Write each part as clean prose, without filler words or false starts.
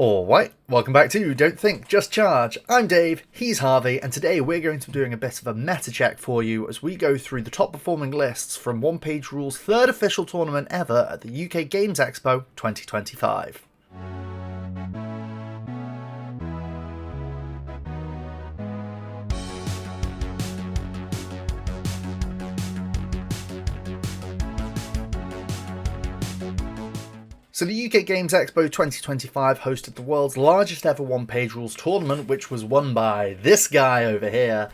Alright, welcome back to Don't Think, Just Charge. I'm Dave, he's Harvey, and today we're going to be doing a bit of a meta check for you as we go through the top performing lists from One Page Rules' third official tournament ever at the UK Games Expo 2025. So the UK Games Expo 2025 hosted the world's largest ever one-page rules tournament, which was won by this guy over here.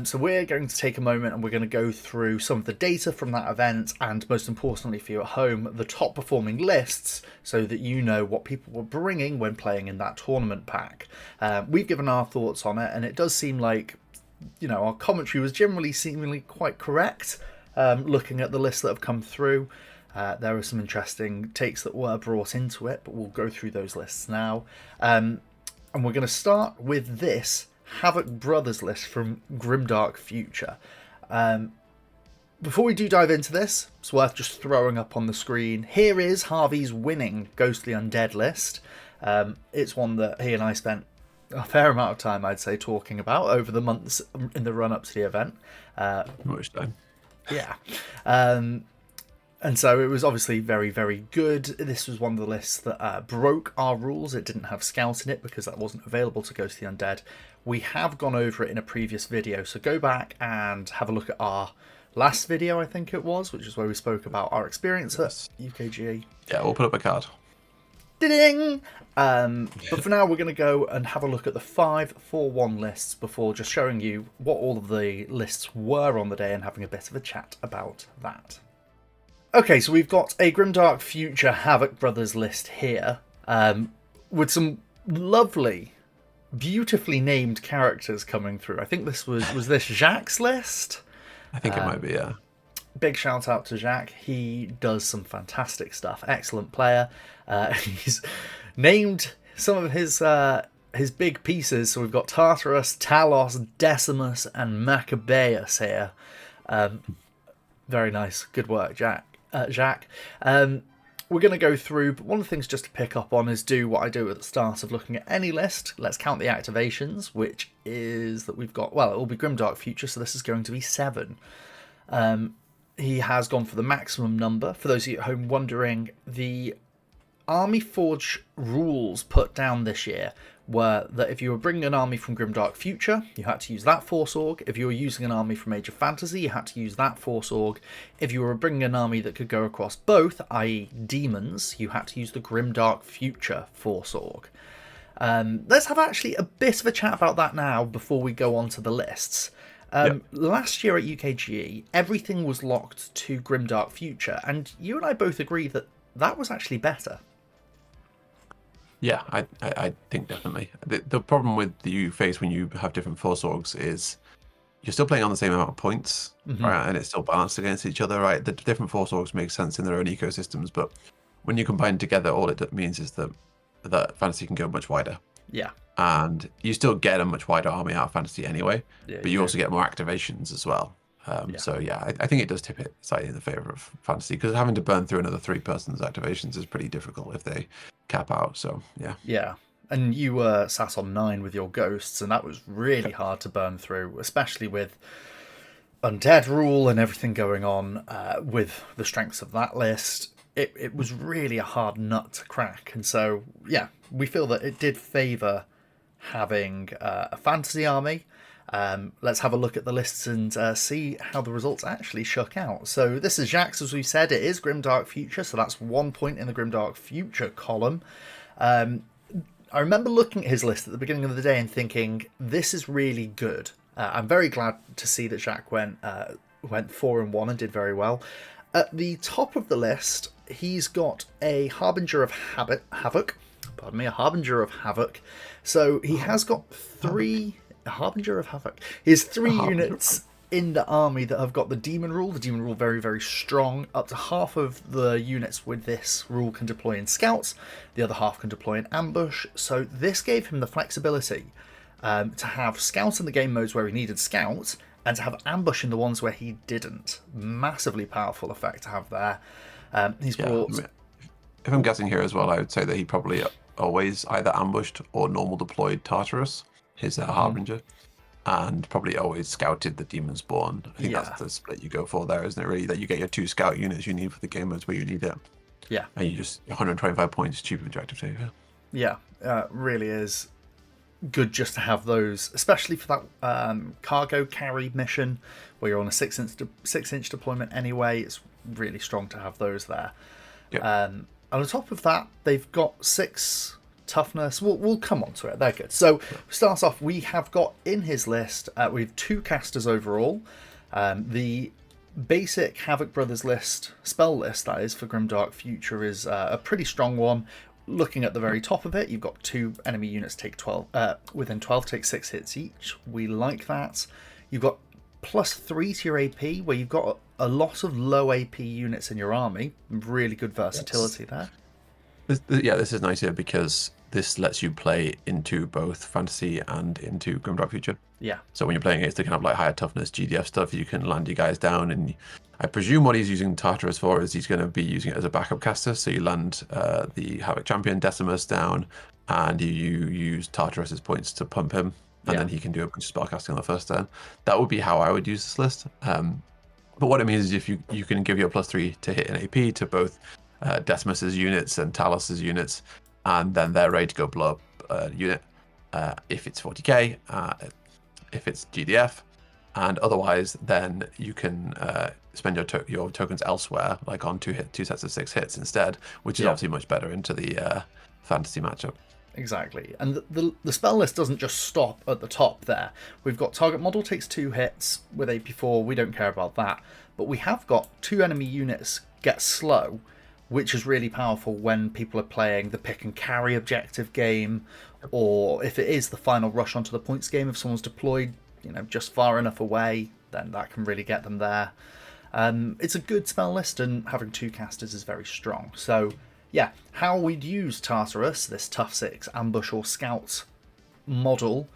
So we're going to take a moment and we're going to go through some of the data from that event and, most importantly for you at home, the top performing lists so that you know what people were bringing when playing in that tournament pack. We've given our thoughts on it, and it does seem like, you know, our commentary was generally seemingly quite correct, looking at the lists that have come through. There are some interesting takes that were brought into it, but we'll go through those lists now. And we're going to start with this Havoc Brothers list from Grimdark Future. Before we do dive into this, it's worth just throwing up on the screen. Here is Harvey's winning Ghostly Undead list. It's one that he and I spent a fair amount of time, I'd say, talking about over the months in the run-up to the event. Much time. Yeah. And so it was obviously very, very good. This was one of the lists that broke our rules. It didn't have Scout in it because that wasn't available to Ghost the Undead. We have gone over it in a previous video, so go back and have a look at our last video, I think it was, which is where we spoke about our experience at UKGE. Yeah, we'll put up a card. Ding! But for now, we're going to go and have a look at the 5-4-1 lists before just showing you what all of the lists were on the day and having a bit of a chat about that. Okay, so we've got a Grimdark Future Havoc Brothers list here, with some lovely, beautifully named characters coming through. I think this was this Jacques' list? I think it might be, yeah. Big shout out to Jacques. He does some fantastic stuff. Excellent player. He's named some of his big pieces. So we've got Tartarus, Talos, Decimus, and Maccabeus here. Very nice. Good work, Jacques. We're going to go through, but one of the things just to pick up on is do what I do at the start of looking at any list. Let's count the activations, which is that we've got, well, it will be Grimdark Future, so this is going to be 7. He has gone for the maximum number. For those of you at home wondering, the Army Forge rules put down this year were that if you were bringing an army from Grimdark Future, you had to use that Force Org. If you were using an army from Age of Fantasy, you had to use that Force Org. If you were bringing an army that could go across both, i.e. demons, you had to use the Grimdark Future Force Org. Let's have actually a bit of a chat about that now before we go on to the lists. Last year at UKGE, everything was locked to Grimdark Future, and you and I both agree that that was actually better. Yeah, I think definitely. The problem with you face when you have different force orgs is you're still playing on the same amount of points, right? And it's still balanced against each other, right? The different force orgs make sense in their own ecosystems, but when you combine together, all it means is that fantasy can go much wider. Yeah. And you still get a much wider army out of fantasy anyway, but you also get more activations as well. So yeah, I think it does tip it slightly in the favor of fantasy, because having to burn through another 3 persons activations is pretty difficult if they cap out. So yeah. Yeah. And you were sat on 9 with your ghosts, and that was really hard to burn through, especially with Undead rule and everything going on with the strengths of that list. It was really a hard nut to crack. And so, yeah, we feel that it did favour having a fantasy army. Let's have a look at the lists and see how the results actually shook out. So this is Jacques, as we said. It is Grimdark Future, so that's 1 point in the Grimdark Future column. I remember looking at his list at the beginning of the day and thinking, this is really good. I'm very glad to see that Jacques went 4-1 and did very well. At the top of the list, he's got a Harbinger of Havoc. Pardon me, a Harbinger of Havoc. So he has got 3... A Harbinger of Havoc. He has 3 units in the army that have got the Demon Rule. The Demon Rule very, very strong. Up to half of the units with this rule can deploy in Scouts. The other half can deploy in Ambush. So this gave him the flexibility to have Scout in the game modes where he needed Scout, and to have Ambush in the ones where he didn't. Massively powerful effect to have there. He's brought... If I'm guessing here as well, I would say that he probably always either ambushed or normal deployed Tartarus, his Harbinger, and probably always scouted the Demon Spawn. I think that's the split you go for there, isn't it, really? That you get your 2 scout units you need for the game modes where you need it. Yeah. And you just 125 points, cheap objective taker. Yeah, really is good just to have those, especially for that cargo carry mission where you're on a 6-inch deployment anyway. It's really strong to have those there. Yeah. And on top of that, they've got 6 toughness. We'll come on to it. They're good. So starts off, we have got in his list, we have 2 casters overall. The basic Havoc Brothers list, spell list that is, for Grimdark Future is a pretty strong one. Looking at the very top of it, you've got 2 enemy units take 12 within 12 take 6 hits each. We like that. You've got +3 to your AP, where you've got a lot of low AP units in your army. Really good versatility there. This is nice here because this lets you play into both fantasy and into Grimdark Future. Yeah. So when you're playing against the kind of like higher toughness GDF stuff, you can land your guys down, and I presume what he's using Tartarus for is he's going to be using it as a backup caster. So you land the Havoc Champion Decimus down, and you use Tartarus's points to pump him, and then he can do a bunch of spellcasting on the first turn. That would be how I would use this list. But what it means is if you can give your +3 to hit an AP to both Decimus's units and Talus's units, and then they're ready to go blow up a unit if it's 40k, if it's GDF, and otherwise then you can spend your tokens elsewhere, like on 2 sets of 6 hits instead, which is obviously much better into the fantasy matchup. Exactly. And the spell list doesn't just stop at the top there. We've got target model takes 2 hits with AP4, we don't care about that. But we have got 2 enemy units get slow, which is really powerful when people are playing the pick and carry objective game, or if it is the final rush onto the points game, if someone's deployed, just far enough away, then that can really get them there. It's a good spell list, and having 2 casters is very strong. So yeah, how we'd use Tartarus, this tough 6 ambush or scout model,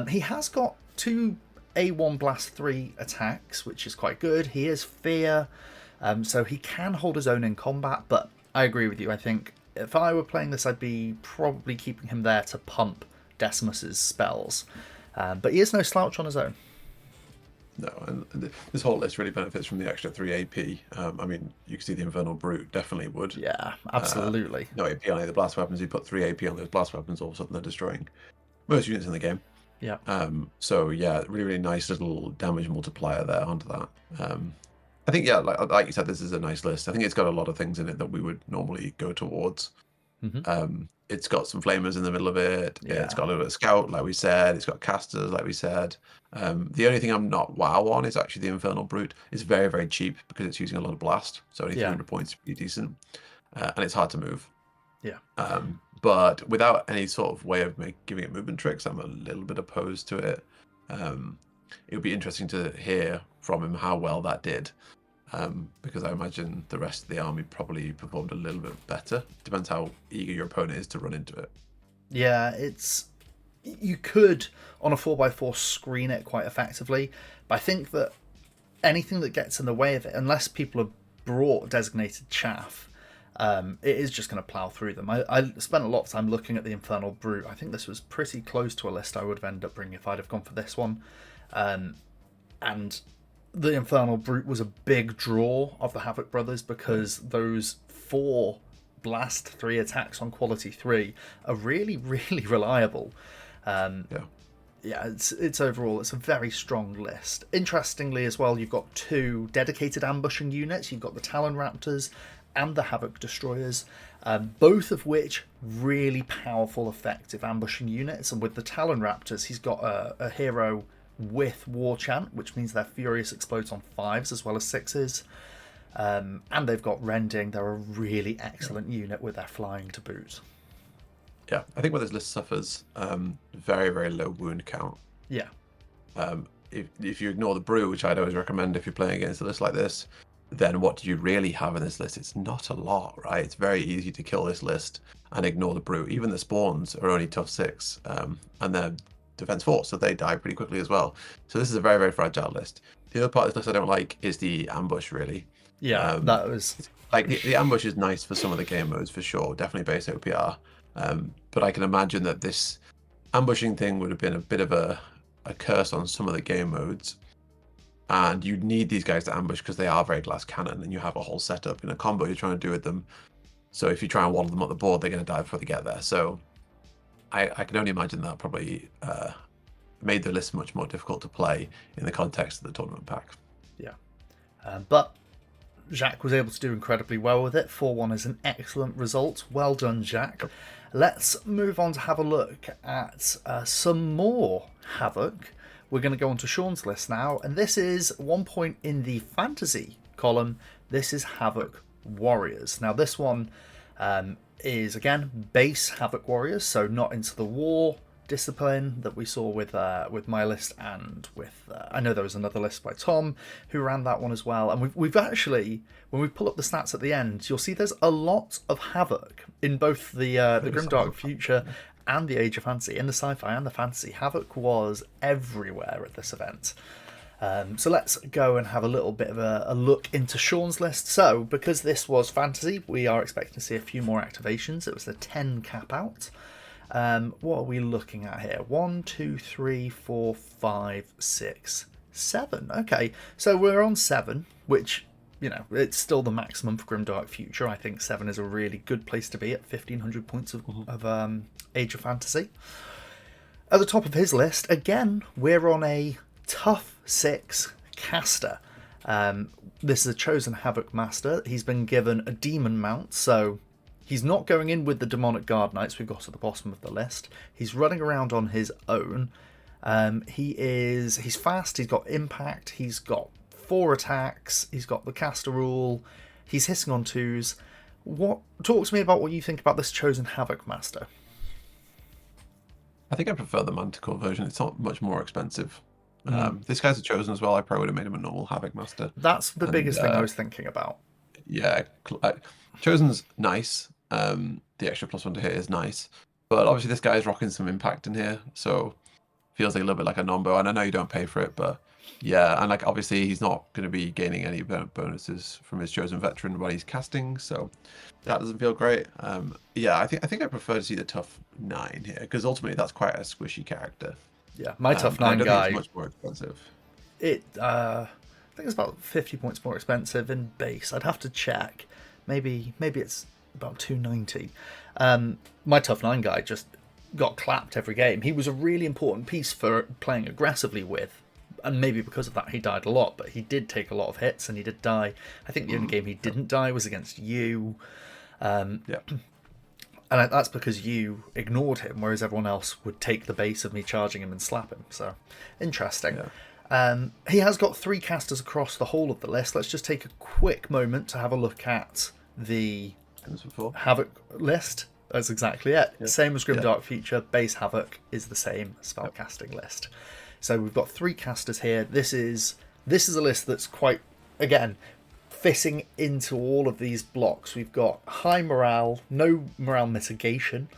he has got 2 A1 Blast 3 attacks, which is quite good. He is fear, so he can hold his own in combat, but I agree with you. I think if I were playing this, I'd be probably keeping him there to pump Decimus's spells. But he is no slouch on his own. No, and this whole list really benefits from the extra 3 AP. I mean, you can see the Infernal Brute definitely would. Yeah, absolutely. No AP on any of the blast weapons. You put 3 AP on those blast weapons, all of a sudden they're destroying most units in the game. Yeah. So yeah, really, really nice little damage multiplier there onto that. I think, yeah, like you said, this is a nice list. I think it's got a lot of things in it that we would normally go towards. It's got some flamers in the middle of it. Yeah. It's got a little bit of scout, like we said. It's got casters, like we said. The only thing I'm not wow on is actually the Infernal Brute. It's very, very cheap because it's using a lot of blast. So only 300 points is pretty decent. And it's hard to move. Yeah. But without any sort of way of giving it movement tricks, I'm a little bit opposed to it. It would be interesting to hear from him how well that did. Because I imagine the rest of the army probably performed a little bit better. Depends how eager your opponent is to run into it. Yeah, you could, on a 4x4, screen it quite effectively, but I think that anything that gets in the way of it, unless people have brought designated chaff, it is just going to plow through them. I spent a lot of time looking at the Infernal Brute. I think this was pretty close to a list I would have ended up bringing if I'd have gone for this one. And the Infernal Brute was a big draw of the Havoc Brothers because those 4 blast 3 attacks on quality 3 are really, really reliable. It's overall, it's a very strong list. Interestingly as well, you've got 2 dedicated ambushing units. You've got the Talon Raptors and the Havoc Destroyers, both of which really powerful, effective ambushing units. And with the Talon Raptors, he's got a hero with War Chant, which means their Furious explodes on 5s as well as 6s. And they've got Rending. They're a really excellent unit with their flying to boot. Yeah, I think where this list suffers very, very low wound count. Yeah. If you ignore the brew, which I'd always recommend if you're playing against a list like this, then what do you really have in this list? It's not a lot, right? It's very easy to kill this list and ignore the brew. Even the spawns are only tough 6, and they're defense 4, so they die pretty quickly as well. So this is a very, very fragile list. The other part of this list I don't like is the ambush, really. Yeah, that was... Like, the ambush is nice for some of the game modes, for sure. Definitely base OPR. But I can imagine that this ambushing thing would have been a bit of a curse on some of the game modes. And you need these guys to ambush because they are very glass cannon, and you have a whole setup in a combo you're trying to do with them. So if you try and waddle them up the board, they're going to die before they get there. So I can only imagine that probably made the list much more difficult to play in the context of the tournament pack. Yeah. But Jacques was able to do incredibly well with it. 4-1 is an excellent result. Well done, Jacques. Yep. Let's move on to have a look at some more Havoc. We're going to go on to Sean's list now, and this is 1 point in the fantasy column. This is Havoc Warriors. Now, this one is, again, base Havoc Warriors, so not into the war discipline that we saw with my list, and with I know there was another list by Tom who ran that one as well. And we've actually, when we pull up the stats at the end, you'll see there's a lot of Havoc in both the Grimdark Future and the Age of Fantasy, in the sci-fi and the fantasy. Havoc was everywhere at this event. So let's go and have a little bit of a look into Sean's list. So because this was fantasy, we are expecting to see a few more activations. It was the 10 cap out. What are we looking at here? 1, 2, 3, 4, 5, 6, 7. Okay, so we're on 7, which, you know, it's still the maximum for Grimdark Future. I think 7 is a really good place to be at 1,500 points of Age of Fantasy. At the top of his list, again, we're on a tough 6 caster. This is a chosen Havoc Master. He's been given a demon mount, so he's not going in with the demonic guard knights we've got at the bottom of the list. He's running around on his own. He's fast, he's got impact, he's got 4 attacks, he's got the caster rule, he's hissing on 2s. Talk to me about what you think about this chosen Havoc Master. I think I prefer the Manticore version. It's not much more expensive. This guy's a chosen as well. I probably would have made him a normal Havoc Master. That's the biggest thing I was thinking about. Yeah, chosen's nice. The extra +1 to hit is nice, but obviously this guy is rocking some impact in here, so feels like a little bit like a nombo. And I know you don't pay for it, but yeah, and like obviously he's not going to be gaining any bonuses from his chosen veteran while he's casting, so that doesn't feel great. Yeah, I think I prefer to see the tough 9 here, because ultimately that's quite a squishy character. Yeah, my tough 9 guy. It's much more expensive. I think it's about 50 points more expensive in base. I'd have to check. Maybe it's about 290. My tough 9 guy just got clapped every game. He was a really important piece for playing aggressively with, and maybe because of that he died a lot, but he did take a lot of hits and he did die. I think the only game he didn't die was against you. And that's because you ignored him, whereas everyone else would take the base of me charging him and slap him. So, interesting. Yeah. He has got 3 casters across the whole of the list. Let's just take a quick moment to have a look at the Havoc list. That's exactly it. Yeah. Same as Grimdark Future. Base Havoc is the same spellcasting list. So we've got 3 casters here. This is a list that's quite, again, fitting into all of these blocks. We've got high morale, no morale mitigation,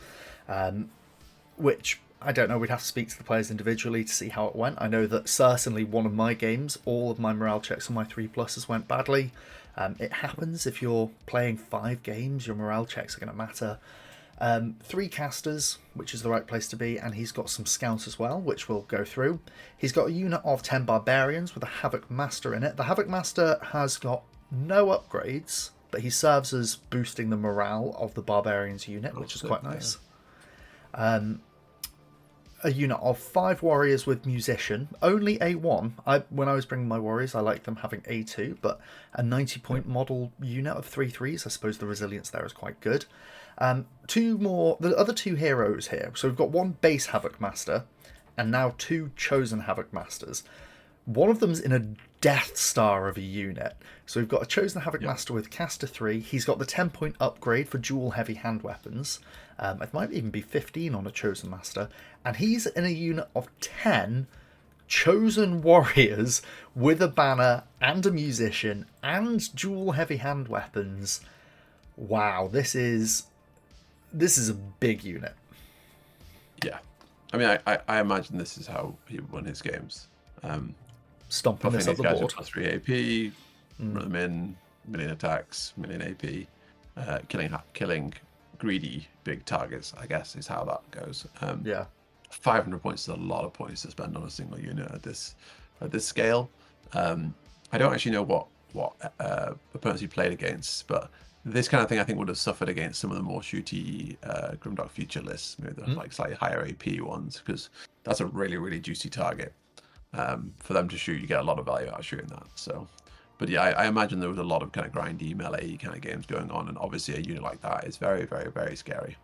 which I don't know, we'd have to speak to the players individually to see how it went. I know that certainly one of my games, all of my morale checks on my 3+ went badly. It happens if you're playing 5 games, your morale checks are going to matter. 3 casters, which is the right place to be, and he's got some scouts as well, which we'll go through. He's got a unit of 10 barbarians with a Havoc Master in it. The Havoc Master has got no upgrades, but he serves as boosting the morale of the barbarians unit, which is quite nice. A unit of 5 warriors with musician, only A1. When I was bringing my warriors, I liked them having A2, but a 90-point model unit of 3/3s. I suppose the resilience there is quite good. 2 more, the other 2 heroes here. So we've got 1 base Havoc Master, and now 2 chosen Havoc Masters. One of them's in a Death Star of a unit. So we've got a chosen Havoc Master with Caster 3. He's got the 10-point upgrade for dual heavy hand weapons. It might even be 15 on a chosen Master. And he's in a unit of 10 chosen warriors with a banner and a musician and dual heavy hand weapons. Wow, this is a big unit. Yeah. I mean, I imagine this is how he won his games. Stomping this up the board. +3 AP, run them in, million attacks, million AP, killing greedy big targets, I guess, is how that goes. Yeah. 500 points is a lot of points to spend on a single unit at this scale. I don't actually know what opponents he played against, but this kind of thing I think would have suffered against some of the more shooty Grimdark Future lists, maybe the like slightly higher AP ones, because that's a really, really juicy target for them to shoot. You get a lot of value out of shooting that. So, but yeah, I imagine there was a lot of kind of grindy melee kind of games going on, and obviously a unit like that is very, very, very scary.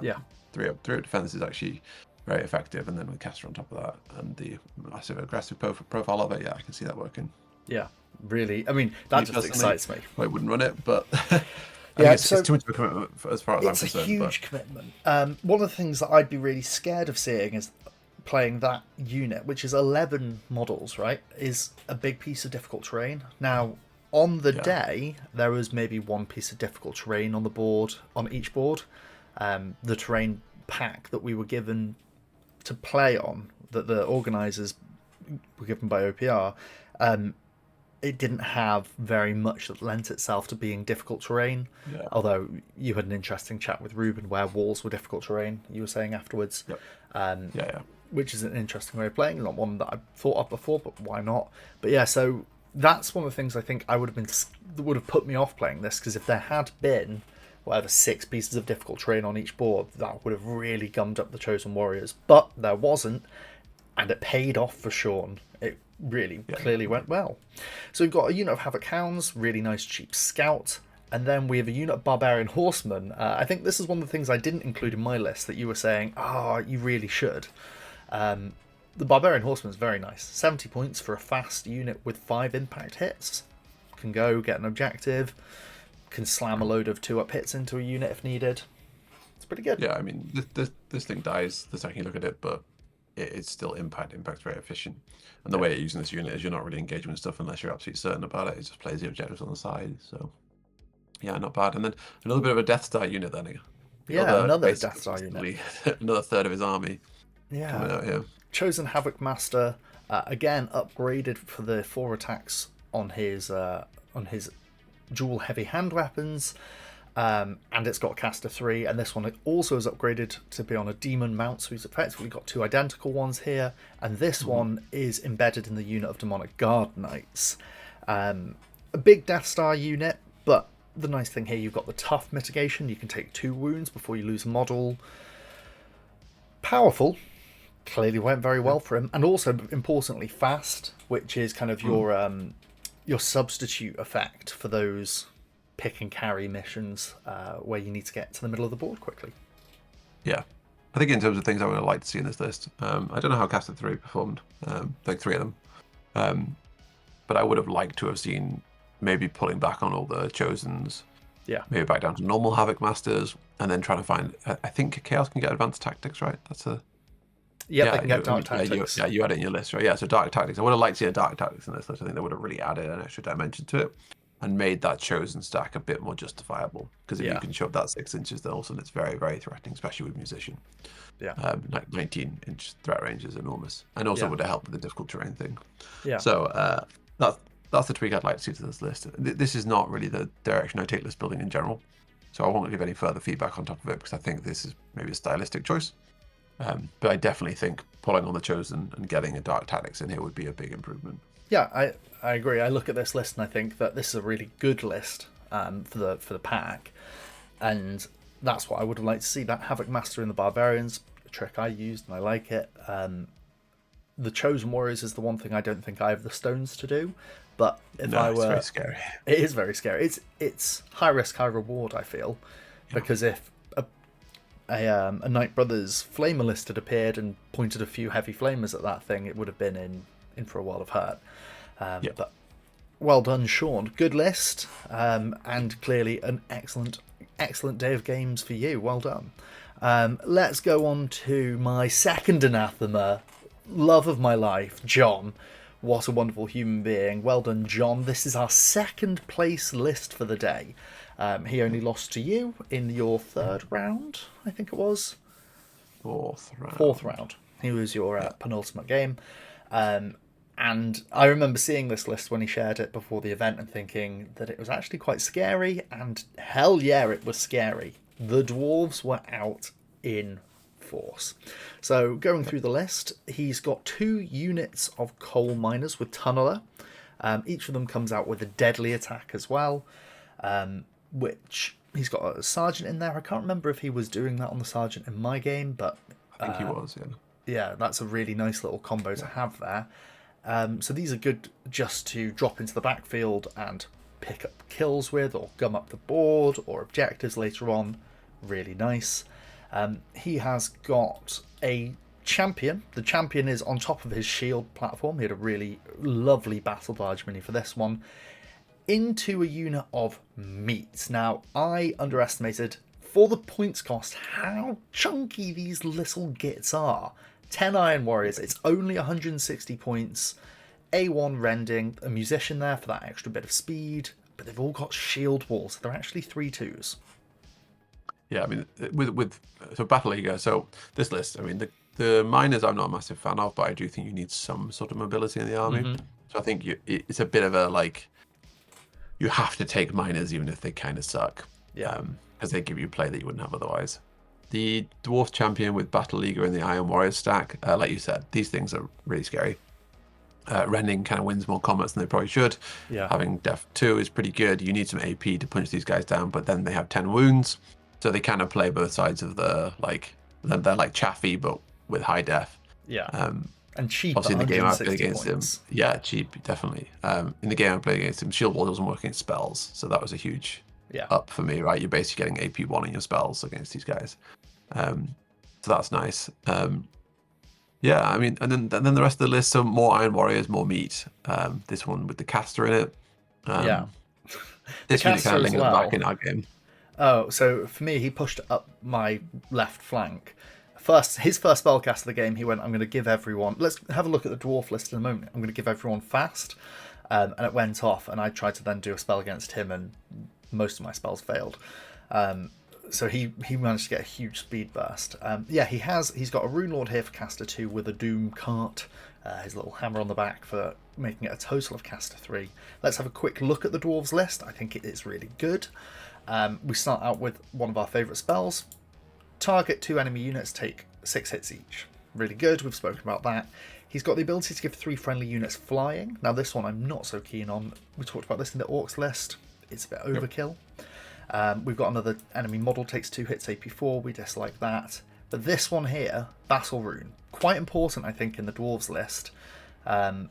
Yeah. 3-up defense is actually very effective, and then with caster on top of that and the massive aggressive profile of it, yeah, I can see that working. Yeah, really. I mean, that just excites me. I wouldn't run it, but yeah, it's too much of a commitment as far as I'm concerned. It's a huge commitment. One of the things that I'd be really scared of seeing is playing that unit, which is 11 models, right, is a big piece of difficult terrain. Now, on the day, there was maybe one piece of difficult terrain on the board, on each board. The terrain pack that we were given to play on, that the organisers were given by OPR, it didn't have very much that lent itself to being difficult terrain. Yeah. Although you had an interesting chat with Ruben where walls were difficult terrain, you were saying afterwards. Yep. Which is an interesting way of playing, not one that I've thought of before, but why not? But yeah, so that's one of the things I think would have put me off playing this, because if there had been whatever 6 pieces of difficult terrain on each board, that would have really gummed up the Chosen Warriors. But there wasn't, and it paid off for Sean. It really clearly went well. So we've got a unit of Havoc Hounds, really nice cheap scout, and then we have a unit of Barbarian Horsemen. I think this is one of the things I didn't include in my list that you were saying, you really should. The Barbarian Horseman is very nice. 70 points for a fast unit with 5 impact hits. Can go, get an objective, can slam a load of 2-up hits into a unit if needed. It's pretty good. Yeah, I mean, this thing dies the second you look at it, but it's still impact's very efficient. And the way you're using this unit is you're not really engaging with stuff unless you're absolutely certain about it. It just plays the objectives on the side. So, yeah, not bad. And then another bit of a Death Star unit then. Another Death Star unit. Another third of his army. Yeah. Coming out here. Chosen Havoc Master, again upgraded for the 4 attacks on his dual heavy hand weapons, and it's got caster 3, and this one also is upgraded to be on a demon mount, so he's effectively got 2 identical ones here, and this one is embedded in the unit of Demonic Guard Knights. A big Death Star unit, but the nice thing here, you've got the tough mitigation. You can take 2 wounds before you lose a model. Powerful. Clearly went very well for him, and also importantly fast, which is kind of your substitute effect for those pick and carry missions where you need to get to the middle of the board quickly. Yeah, I think in terms of things I would have liked to see in this list, I don't know how Caster 3 performed, like 3 of them, but I would have liked to have seen maybe pulling back on all the Chosens, maybe back down to normal Havoc Masters, and then trying to find, I think Chaos can get advanced tactics, right? That's a they can get dark tactics. You had it in your list, right? Yeah, so dark tactics. I would have liked to see a dark tactics in this list. I think that would have really added an extra dimension to it and made that Chosen stack a bit more justifiable. Because if you can shove that 6 inches, then also it's very, very threatening, especially with Musician. Yeah. 19-inch threat range is enormous, and also would have helped with the difficult terrain thing. Yeah. So that's the tweak I'd like to see to this list. This is not really the direction I take list building in general, so I won't give any further feedback on top of it because I think this is maybe a stylistic choice. But I definitely think pulling on the Chosen and getting a Dark Tactics in here would be a big improvement. Yeah, I agree. I look at this list and I think that this is a really good list for the pack, and that's what I would have liked to see. That Havoc Master in the Barbarians, a trick I used and I like it. The Chosen Warriors is the one thing I don't think I have the stones to do, but if I were, it's very scary. It is very scary. It's high risk, high reward. I feel because if a Knight Brothers Flamer list had appeared and pointed a few heavy flamers at that thing, it would have been in for a world of hurt. But well done, Sean. Good list, and clearly an excellent day of games for you. Well done. Let's go on to my second anathema, love of my life, John. What a wonderful human being. Well done, John. This is our second place list for the day. He only lost to you in your 3rd round, I think it was. 4th round. He was your penultimate game. And I remember seeing this list when he shared it before the event and thinking that it was actually quite scary, and hell yeah, it was scary. the dwarves were out in force. So going through the list, he's got 2 units of coal miners with tunneler. Each of them comes out with a deadly attack as well, which he's got a sergeant in there. I can't remember if he was doing that on the sergeant in my game, but I think he was, yeah. Yeah, that's a really nice little combo to have there. So these are good just to drop into the backfield and pick up kills with, or gum up the board, or objectives later on. Really nice. He has got a champion. The champion is on top of his shield platform. He had a really lovely battle barge mini for this one. Into a unit of meat. Now, I underestimated, for the points cost, how chunky these little gits are. 10 Iron Warriors, it's only 160 points. A1 rending, a musician there for that extra bit of speed, but they've all got shield walls, so they're actually 3/2s. Yeah, I mean, with so Battle Eager, so this list, I mean, the miners I'm not a massive fan of, but I do think you need some sort of mobility in the army. So I think it's a bit of a, like, you have to take miners even if they kind of suck. Yeah. Because they give you play that you wouldn't have otherwise. The Dwarf Champion with Battle Eager and the Iron Warrior stack, like you said, these things are really scary. Rending kind of wins more combats than they probably should. Yeah. Having Def 2 is pretty good. You need some AP to punch these guys down, but then they have 10 wounds. So they kind of play both sides of the, like, they're like Chaffee, but with high def. Yeah. And cheap. Obviously, in the game I played against points. him. Yeah, cheap, definitely. In the game I played against him, Shield Wall doesn't work against spells. So that was a huge up for me, right? You're basically getting AP1 in your spells against these guys. So that's nice. Yeah, I mean, and then the rest of the list, so more Iron Warriors, more meat. This one with the caster in it. This unit kind of lingered back in our game. Oh, so for me, he pushed up my left flank. His first spellcast of the game, he went, I'm going to give everyone... Let's have a look at the dwarf list in a moment. I'm going to give everyone fast. And it went off, and I tried to then do a spell against him, and most of my spells failed. So he managed to get a huge speed burst. He's got a Rune Lord here for caster 2 with a Doom cart. His little hammer on the back for making it a total of caster 3. Let's have a quick look at the dwarves list. I think it is really good. We start out with one of our favourite spells. Target 2 enemy units, take 6 hits each. Really good, we've spoken about that. He's got the ability to give 3 friendly units flying. Now this one I'm not so keen on. We talked about this in the Orcs list. It's a bit overkill. We've got another enemy model, takes 2 hits AP4. We dislike that. But this one here, Battle Rune, quite important I think in the Dwarves list. And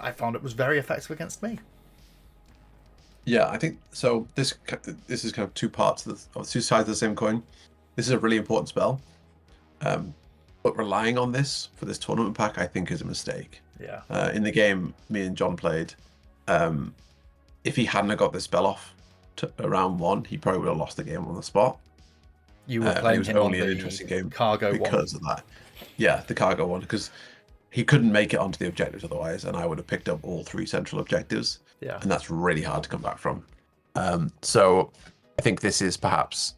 I found it was very effective against me. Yeah, I think so. This is kind of two parts of two sides of the same coin. This is a really important spell, but relying on this for this tournament pack, I think, is a mistake. Yeah. In the game me and John played, if he hadn't have got this spell off to around 1, he probably would have lost the game on the spot. You were playing it was him only on an the interesting game cargo because one. of that. Yeah, the cargo one, because he couldn't make it onto the objectives otherwise, and I would have picked up all 3 central objectives. Yeah. And that's really hard to come back from. So I think this is perhaps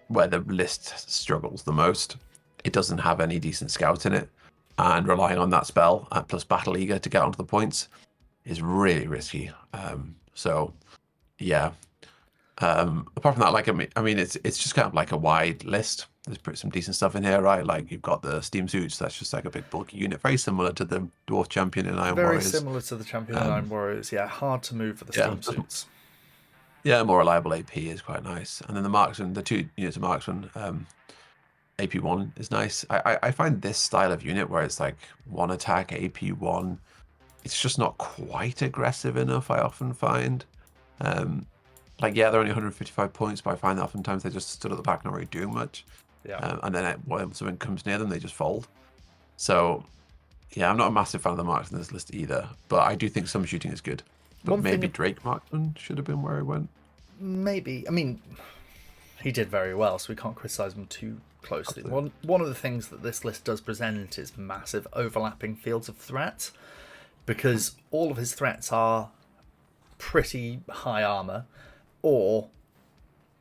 where the list struggles the most. It doesn't have any decent scouts in it, and relying on that spell plus Battle Eager to get onto the points is really risky. So yeah. Apart from that, like I mean, it's just kind of like a wide list. There's some decent stuff in here, right? Like you've got the Steam Suits. That's just like a big bulky unit, very similar to the Dwarf Champion and Iron Warriors. Very similar to the Champion and Iron Warriors. Yeah, hard to move for the Steam Suits. Yeah, more reliable AP is quite nice. And then the Marksman, the 2 units of Marksman, AP1 is nice. I find this style of unit where it's like 1 attack, AP1, it's just not quite aggressive enough, I often find. Like, yeah, they're only 155 points, but I find that oftentimes they just stood at the back, not really doing much. Yeah. And then when something comes near them, they just fold. So, yeah, I'm not a massive fan of the marksman in this list either, but I do think some shooting is good. But maybe Drake Marksman should have been where he went. Maybe. I mean, he did very well, so we can't criticise him too closely. One of the things that this list does present is massive overlapping fields of threat, because all of his threats are pretty high armour, or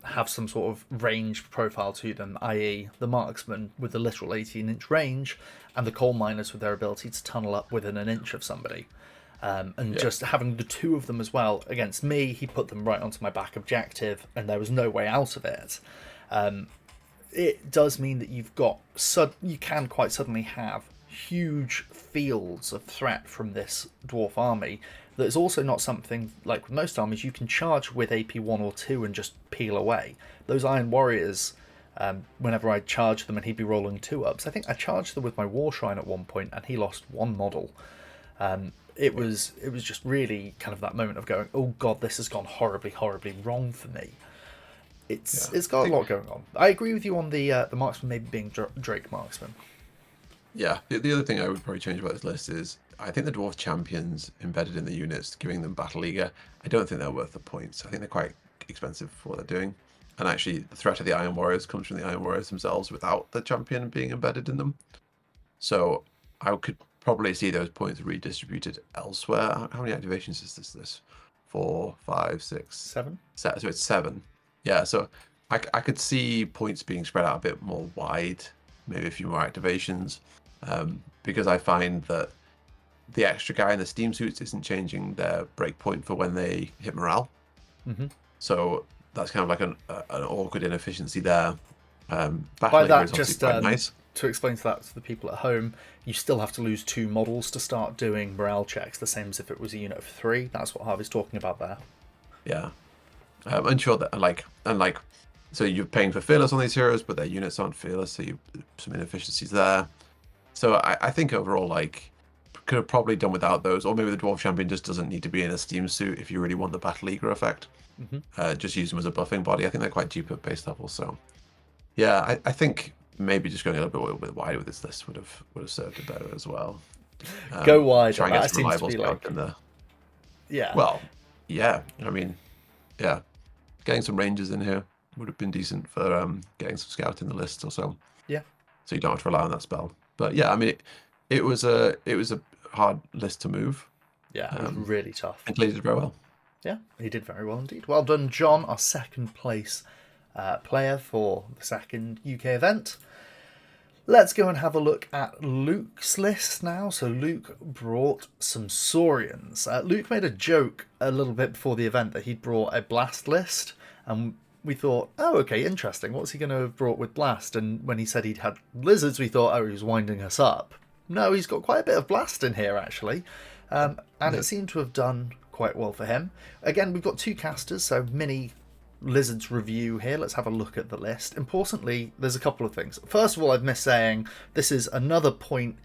have some sort of range profile to them, i.e. the marksman with the literal 18-inch range, and the coal miners with their ability to tunnel up within an inch of somebody. And just having the two of them as well against me, he put them right onto my back objective, and there was no way out of it. It does mean that you can quite suddenly have huge fields of threat from this dwarf army. That is also not something like with most armies you can charge with AP 1 or 2 and just peel away. Those Iron Warriors, whenever I'd charge them and he'd be rolling 2-ups, I think I charged them with my War Shrine at one point and he lost one model. It was just really kind of that moment of going, oh god, this has gone horribly, horribly wrong for me. It's got a lot going on. I agree with you on the marksman maybe being Drake marksman. Yeah, the other thing I would probably change about this list is I think the dwarf champions embedded in the units, giving them battle leaguer, I don't think they're worth the points. I think they're quite expensive for what they're doing. And actually, the threat of the Iron Warriors comes from the Iron Warriors themselves without the champion being embedded in them. So I could probably see those points redistributed elsewhere. How many activations is this? 4, 5, 6, 7. So it's 7. Yeah, so I could see points being spread out a bit more wide, maybe a few more activations, because I find that the extra guy in the steam suits isn't changing their breakpoint for when they hit morale. Mm-hmm. So that's kind of like an awkward inefficiency there. By that, just nice. To explain to the people at home, you still have to lose 2 models to start doing morale checks, the same as if it was a unit of 3. That's what Harvey's talking about there. Yeah. I'm sure that, so you're paying for fearless on these heroes, but their units aren't fearless, so you some inefficiencies there. So I think overall, could have probably done without those, or maybe the dwarf champion just doesn't need to be in a steam suit if you really want the battle leaguer effect. Mm-hmm. Just use them as a buffing body. I think they're quite cheap at base level, so yeah, I think maybe just going a little bit wider with this list would have served it better as well. Go wide. Try and get some seems to reliable be scout in there. Yeah. Well, yeah. I mean, yeah, getting some rangers in here would have been decent for getting some scout in the list or so. Yeah. So you don't have to rely on that spell. But yeah, I mean, it was a hard list to move. Yeah, it was really tough. And Clay did very well. Yeah, he did very well indeed. Well done, John, our second place player for the second UK event. Let's go and have a look at Luke's list now. So Luke brought some Saurians. Luke made a joke a little bit before the event that he'd brought a Blast list, and we thought, oh, okay, interesting. What's he going to have brought with Blast? And when he said he'd had lizards, we thought, oh, he was winding us up. No, he's got quite a bit of Blast in here, actually. And it seemed to have done quite well for him. Again, we've got 2 casters, so mini lizards review here. Let's have a look at the list. Importantly, there's a couple of things. First of all, I've missed saying this is another point.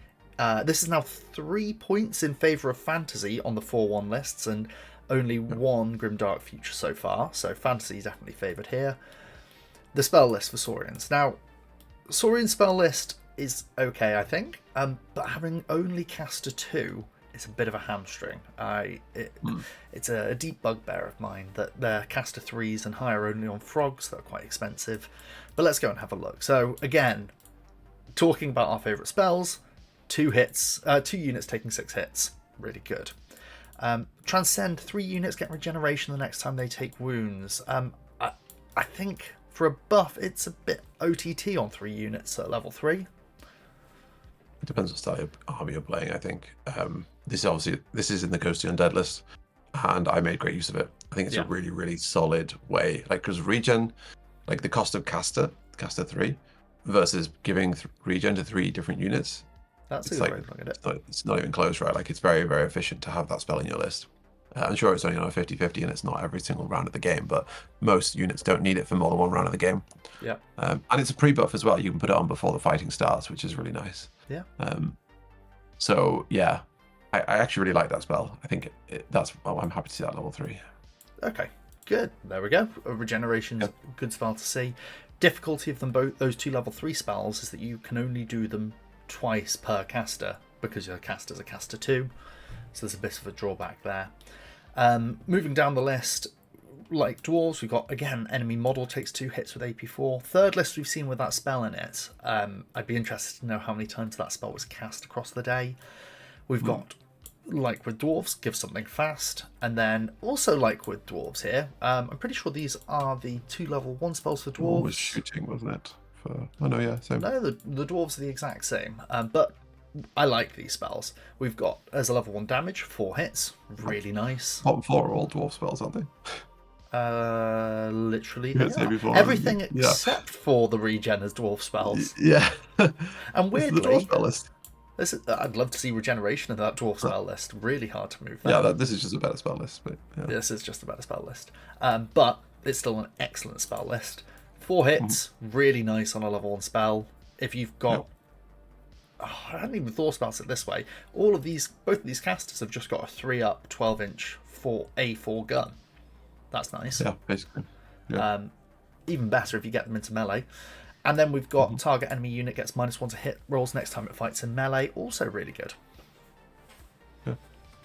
This is now 3 points in favour of fantasy on the 4-1 lists, and only 1 Grimdark Future so far. So fantasy is definitely favoured here. The spell list for Saurians. Now, Saurian spell list is okay, I think, but having only caster 2 is a bit of a hamstring. It's a deep bugbear of mine that they're caster 3s and higher only on frogs. They're quite expensive. But let's go and have a look. So again, talking about our favourite spells, 2 units taking 6 hits. Really good. Transcend, 3 units get regeneration the next time they take wounds. I think for a buff, it's a bit OTT on 3 units at level 3. It depends what style of army you're playing, I think. This is in the Ghostly Undead list, and I made great use of it. I think it's a really, really solid way. Because regen, the cost of caster 3, versus giving regen to 3 different units. That's a good way of looking at it. It's not even close, right? It's very, very efficient to have that spell in your list. I'm sure it's only on a 50-50 and it's not every single round of the game, but most units don't need it for more than 1 round of the game. Yeah. And it's a pre-buff as well. You can put it on before the fighting starts, which is really nice. Yeah. So, yeah, I actually really like that spell. I think I'm happy to see that level 3. Okay, good. There we go. Regeneration's a good spell to see. Difficulty of them both, those 2 level 3 spells, is that you can only do them twice per caster because your caster's a caster 2. So there's a bit of a drawback there. Moving down the list, like dwarves, we've got, again, enemy model takes 2 hits with AP4. Third list we've seen with that spell in it. I'd be interested to know how many times that spell was cast across the day. We've got, like with dwarves, give something fast. And then also like with dwarves here, I'm pretty sure these are the 2 level 1 spells for dwarves. Was shooting, wasn't it? Oh no, yeah, same. No, the dwarves are the exact same. But I like these spells. We've got, as a level 1 damage, 4 hits. Really nice. Bottom 4 are all dwarf spells, aren't they? Literally, You they didn't say are. before. Everything Yeah. except for the regen is dwarf spells. Yeah. And This is the dwarf weirdly, spell list. I'd love to see regeneration in that dwarf spell list. Really hard to move that. Yeah, this is just a better spell list. But yeah. This is just a better spell list. But it's still an excellent spell list. 4 hits, really nice on a level 1 spell. If you've got... Oh, I hadn't even thought about it this way. Both of these casters have just got a 3-up, 12-inch A4 gun. That's nice. Yeah, basically. Yeah. Even better if you get them into melee. And then we've got target enemy unit gets -1 to hit rolls next time it fights in melee. Also really good.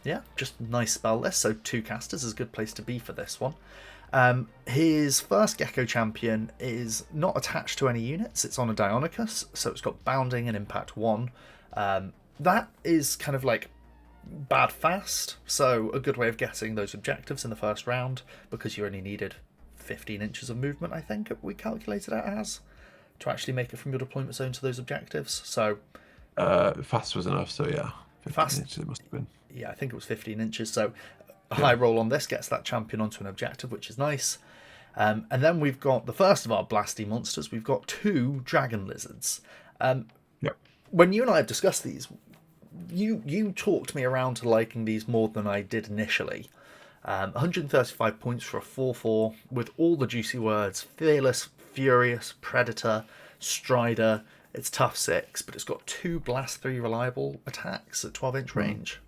Yeah, just nice spell list. So 2 casters is a good place to be for this one. His first Gecko champion is not attached to any units. It's on a Dionicus, so it's got bounding and impact 1. That is kind of like bad fast, so a good way of getting those objectives in the first round, because you only needed 15 inches of movement, I think we calculated it as, to actually make it from your deployment zone to those objectives. So fast was enough, so yeah. Fast inches it must have been. Yeah, I think it was 15 inches, so a high roll on this gets that champion onto an objective, which is nice. And then we've got the first of our blasty monsters. We've got 2 dragon lizards. When you and I have discussed these, you talked me around to liking these more than I did initially. 135 points for a 4/4 with all the juicy words: fearless, furious, predator, strider. It's tough 6, but it's got 2 blast 3 reliable attacks at 12-inch range.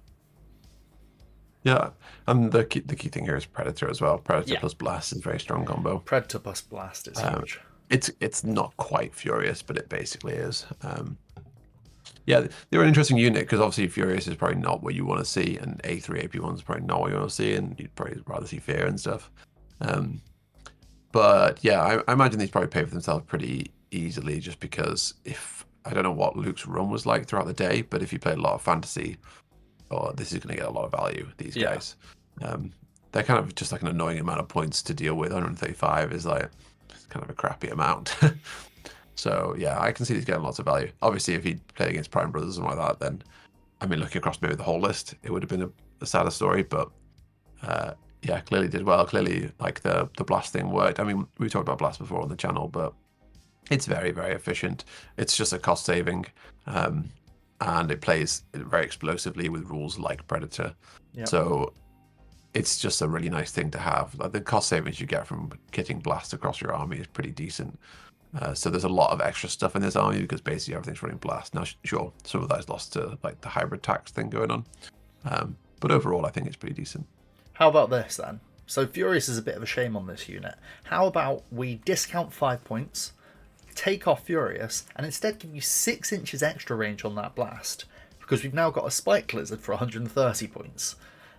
Yeah, and the key thing here is predator as well. Predator plus blast is a very strong combo. Predator plus blast is huge. It's not quite furious, but it basically is. Yeah, they're an interesting unit because obviously Furious is probably not what you want to see, and A3 AP1 is probably not what you want to see, and you'd probably rather see Fear and stuff. But yeah, I imagine these probably pay for themselves pretty easily, just because I don't know what Luke's run was like throughout the day, but if you play a lot of fantasy, this is going to get a lot of value, these guys. They're kind of just like an annoying amount of points to deal with. 135 is like kind of a crappy amount. So yeah, I can see these getting lots of value. Obviously, if he played against Prime Brothers and like that, then I mean, looking across maybe the whole list, it would have been a sadder story. But yeah, clearly did well. Clearly, like the blast thing worked. I mean, we talked about blast before on the channel, but it's very, very efficient. It's just a cost saving, and it plays very explosively with rules like Predator. So it's just a really nice thing to have. Like the cost savings you get from kitting blast across your army is pretty decent. So there's a lot of extra stuff in this army because basically everything's running blast. Now, sure, some of that is lost to like the hybrid tax thing going on, but overall, I think it's pretty decent. How about this then? So Furious is a bit of a shame on this unit. How about we discount 5 points, take off Furious, and instead give you 6 inches extra range on that blast, because we've now got a Spike Lizard for 130 points.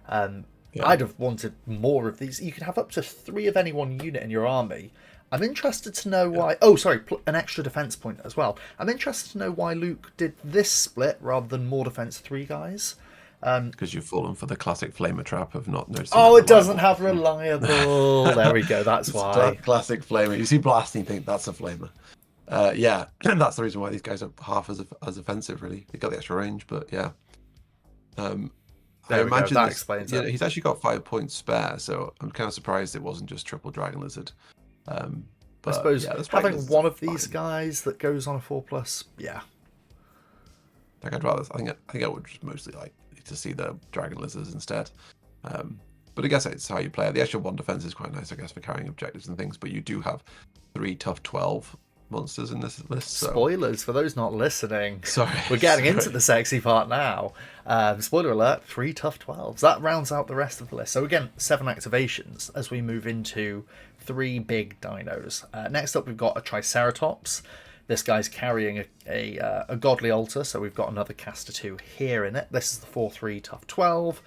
I'd have wanted more of these. You can have up to 3 of any one unit in your army. I'm interested to know why... Oh, sorry, an extra defense point as well. I'm interested to know why Luke did this split rather than more defense 3 guys. Because you've fallen for the classic flamer trap of not noticing. Oh, it doesn't have reliable. There we go, that's why. Classic flamer. You see blast and you think that's a flamer. Yeah, that's the reason why these guys are half as offensive, really. They got the extra range, but yeah. I imagine that explains it. He's actually got 5 points spare, so I'm kind of surprised it wasn't just triple Dragon Lizard. But I suppose having one of these guys that goes on a 4+, yeah. Like I'd rather, I think I would just mostly like to see the Dragon Lizards instead. But I guess it's how you play it. The extra 1 defense is quite nice, I guess, for carrying objectives and things. But you do have 3 tough 12 monsters in this list. So. Spoilers for those not listening. Sorry, we're getting into the sexy part now. Spoiler alert: 3 tough 12s. That rounds out the rest of the list. So again, 7 activations as we move into 3 big dinos. Next up, we've got a Triceratops. This guy's carrying a godly altar, so we've got another caster 2 here in it. This is the 4/3 tough 12.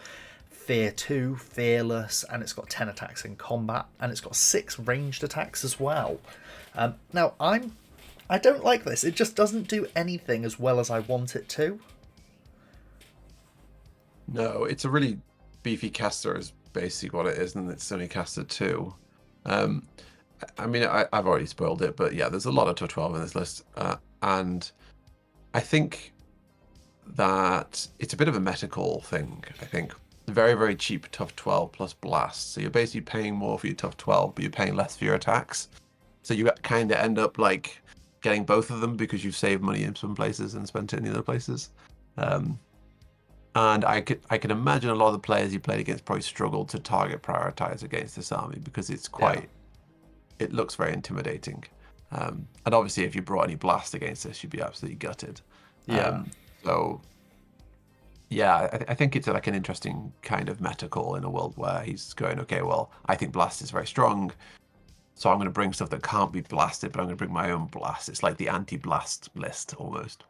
Fear 2, fearless, and it's got 10 attacks in combat, and it's got 6 ranged attacks as well. Now, I don't like this. It just doesn't do anything as well as I want it to. No, it's a really beefy caster is basically what it is, and it's only caster 2. I mean, I've already spoiled it, but yeah, there's a lot of top 12 in this list, and I think that it's a bit of a meta call thing, I think. Very, very cheap tough 12 plus blast. So you're basically paying more for your tough 12, but you're paying less for your attacks. So you kind of end up like getting both of them because you've saved money in some places and spent it in the other places. And I can imagine a lot of the players you played against probably struggled to target prioritize against this army because it's quite, it looks very intimidating. And obviously if you brought any blast against this, you'd be absolutely gutted. So yeah, I think it's like an interesting kind of meta call in a world where he's going, okay, well, I think blast is very strong, so I'm going to bring stuff that can't be blasted, but I'm going to bring my own blast. It's like the anti-blast list almost.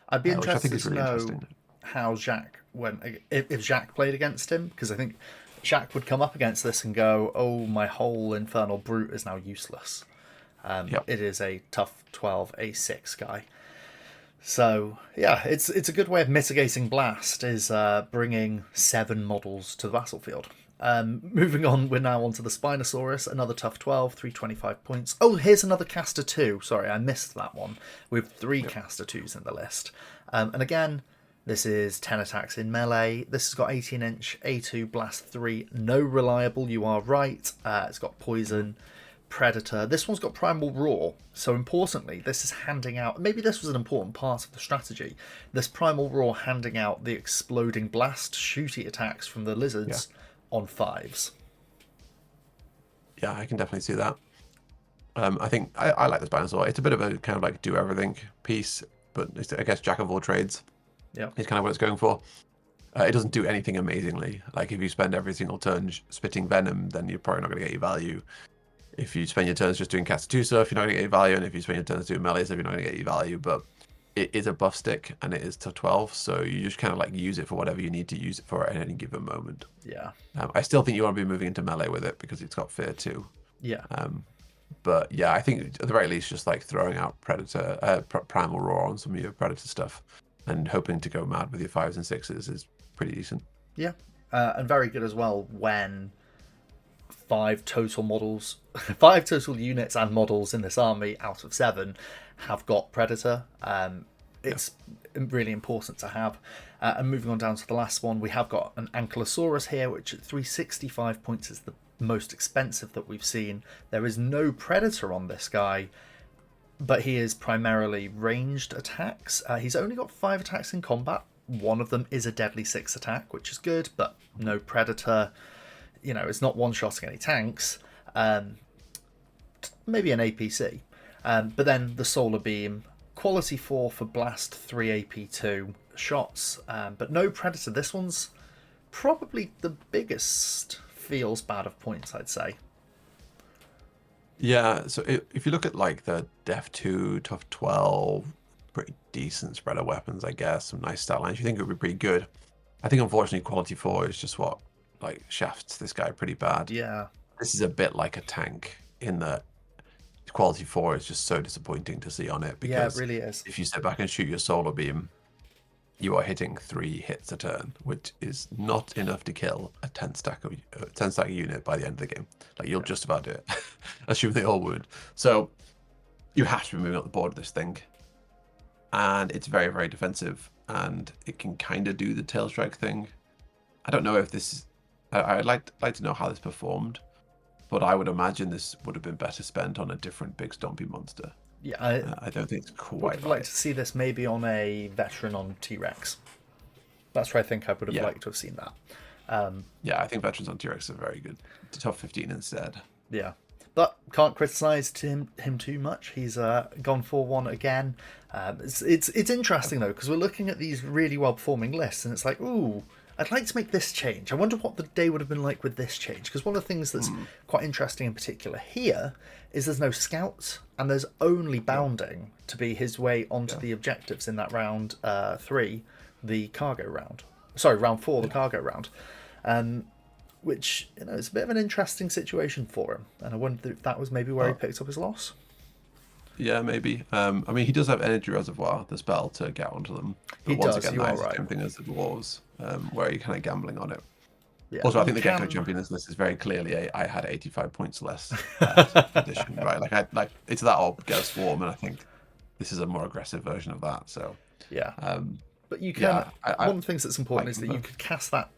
I'd be Which I think interested is to really know interesting. how Jacques went, if Jacques played against him, because I think Jacques would come up against this and go, oh, my whole Infernal Brute is now useless. It is a tough 12 A6 guy. So yeah, it's a good way of mitigating blast, is bringing 7 models to the battlefield. Moving on, we're now onto the Spinosaurus, another tough 12, 325 points. Oh, here's another caster 2. Sorry, I missed that one. We have 3 caster 2s in the list. And again, this is 10 attacks in melee. This has got 18-inch A2 blast 3. No reliable, you are right. It's got poison. Predator. This one's got Primal Roar, so importantly, this is handing out, maybe this was an important part of the strategy, this Primal Roar handing out the exploding blast shooty attacks from the lizards on 5s. Yeah, I can definitely see that. I think I like this Spinosaur. It's a bit of a kind of like do everything piece, but it's, I guess, jack of all trades. Yeah, is kind of what it's going for. It doesn't do anything amazingly. Like if you spend every single turn spitting venom, then you're probably not going to get your value. If you spend your turns just doing cast 2 stuff, you're not going to get your value, and if you spend your turns doing melee stuff, you're not going to get your value. But it is a buff stick, and it is to 12, so you just kind of like use it for whatever you need to use it for at any given moment. Yeah. I still think you want to be moving into melee with it because it's got fear too. Yeah. But yeah, I think at the very least, just like throwing out Predator, Primal Roar on some of your Predator stuff, and hoping to go mad with your 5s and 6s is pretty decent. Yeah, and very good as well when 5 total models, 5 total units and models in this army out of 7 have got Predator. It's really important to have. And moving on down to the last one, we have got an Ankylosaurus here, which at 365 points is the most expensive that we've seen. There is no Predator on this guy, but he is primarily ranged attacks. He's only got 5 attacks in combat. One of them is a deadly 6 attack, which is good, but no Predator. You know, it's not one-shotting any tanks. Maybe an APC. But then the Solar Beam, quality 4 for blast, 3 AP2 shots, but no Predator. This one's probably the biggest feels bad of points, I'd say. Yeah, so if you look at like the Def 2, Tough 12, pretty decent spread of weapons, I guess, some nice stat lines, you think it would be pretty good. I think unfortunately quality 4 is just what like shafts this guy pretty bad. Yeah. This is a bit like a tank in that quality 4 is just so disappointing to see on it, because yeah, it really is. if you sit back and shoot your solar beam, you are hitting 3 hits a turn, which is not enough to kill a 10 stack unit by the end of the game. Like you'll just about do it, assume they all would. So you have to be moving up the board with this thing, and it's very, very defensive, and it can kind of do the tail strike thing. I don't know if this. I'd like to know how this performed, but I would imagine this would have been better spent on a different big stompy monster. Yeah, I don't think it's quite would have liked to see this maybe on a veteran on T-Rex. That's where I think I would have liked to have seen that. Yeah, I think veterans on T-Rex are very good. To top 15 instead. Yeah, but can't criticise him too much. He's gone 4-1 again. It's interesting though, because we're looking at these really well performing lists, and it's like, ooh, I'd like to make this change. I wonder what the day would have been like with this change, because one of the things that's quite interesting in particular here is there's no scouts, and there's only bounding to be his way onto the objectives in that round 3, the cargo round. Sorry, round 4, the cargo round. Which, you know, is a bit of an interesting situation for him, and I wonder if that was maybe where he picked up his loss. Yeah, maybe. I mean, he does have Energy Reservoir, the spell, to get onto them. But He once does, again, you that are is the right. same thing as the Dwarves, where you're kind of gambling on it. Yeah. Also, I think the Gecko Champions list is very clearly I had 85 points less edition, right? Like it's that or get a Swarm, and I think this is a more aggressive version of that. So yeah. But you can. Yeah, I One of the things that's important like is them that you both. could cast that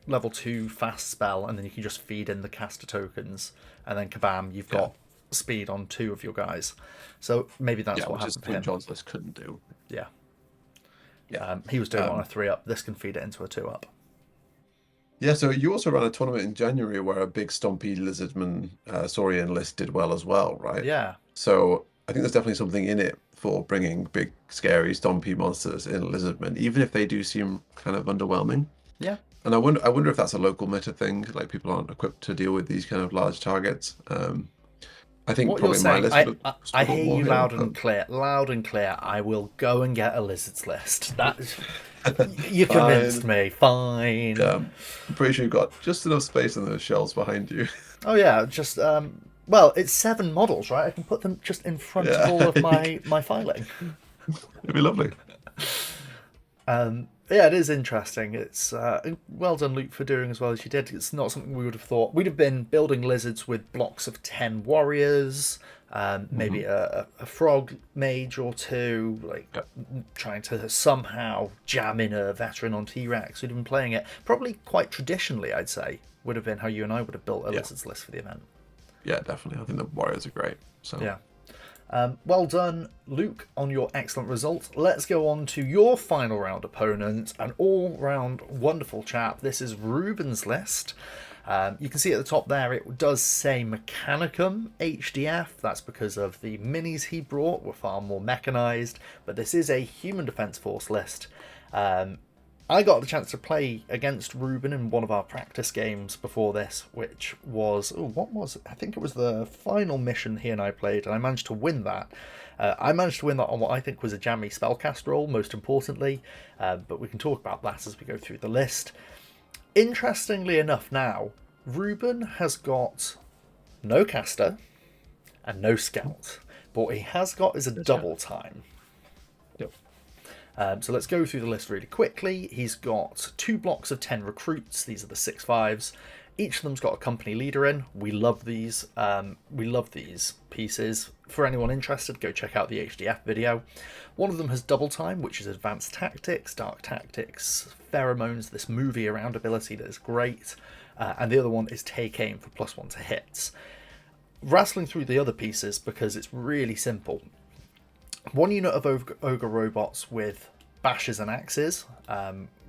level 2 fast spell, and then you can just feed in the caster tokens, and then kabam, you've Yeah, got speed on 2 of your guys. So maybe that's yeah, what which is happened for something him. John's list couldn't do. Yeah. Yeah. He was doing it on a Um, 3-up. This can feed it into a 2-up. yeah, so you also ran a tournament in January where a big stompy lizardman Saurian list did well as well, right? Yeah. So I think there's definitely something in it for bringing big, scary, stompy monsters in lizardmen, even if they do seem kind of underwhelming. Yeah. And I wonder if that's a local meta thing, like people aren't equipped to deal with these kind of large targets. I think What you're probably my saying, list would have I struggled hear more you here, loud but and clear. Loud and clear. I will go and get a lizards list. That you convinced fine. me. Fine. Yeah, I'm pretty sure you've got just enough space in those shelves behind you. Oh yeah, just well, it's 7 models, right? I can put them just in front of all Yeah, of my filing. it'd be lovely. Yeah, it is interesting. It's well done, Luke, for doing as well as you did. It's not something we would have thought. We'd have been building lizards with blocks of 10 warriors, maybe Mhm. a frog mage or two, like Yeah, trying to somehow jam in a veteran on T-Rex. We'd have been playing it probably quite traditionally, I'd say, would have been how you and I would have built a yeah, lizards list for the event. yeah, definitely. I think the Warriors are great. So Yeah. Well done, Luke, on your excellent result. Let's go on to your final round opponent, an all-round wonderful chap. This is Ruben's list. You can see at the top there it does say Mechanicum HDF. That's because of the minis he brought were far more mechanized, but this is a human defense force list. I got the chance to play against Ruben in one of our practice games before this, which was, what was it? I think it was the final mission he and I played, and I managed to win that. I managed to win that on what I think was a jammy spellcast roll, most importantly, but we can talk about that as we go through the list. Interestingly enough now, Ruben has got no caster and no scout, but what he has got is a yes, yeah. double time. Yep. So let's go through the list really quickly. He's got 2 blocks of 10 recruits. These are the 6/5s. Each of them's got a company leader in. We love these. We love these pieces. For anyone interested, go check out the HDF video. One of them has double time, which is advanced tactics, dark tactics, pheromones, this movie around ability that is great. And the other one is take aim for +1 to hits. Wrestling through the other pieces because it's really simple. 1 unit of ogre robots with bashes and axes.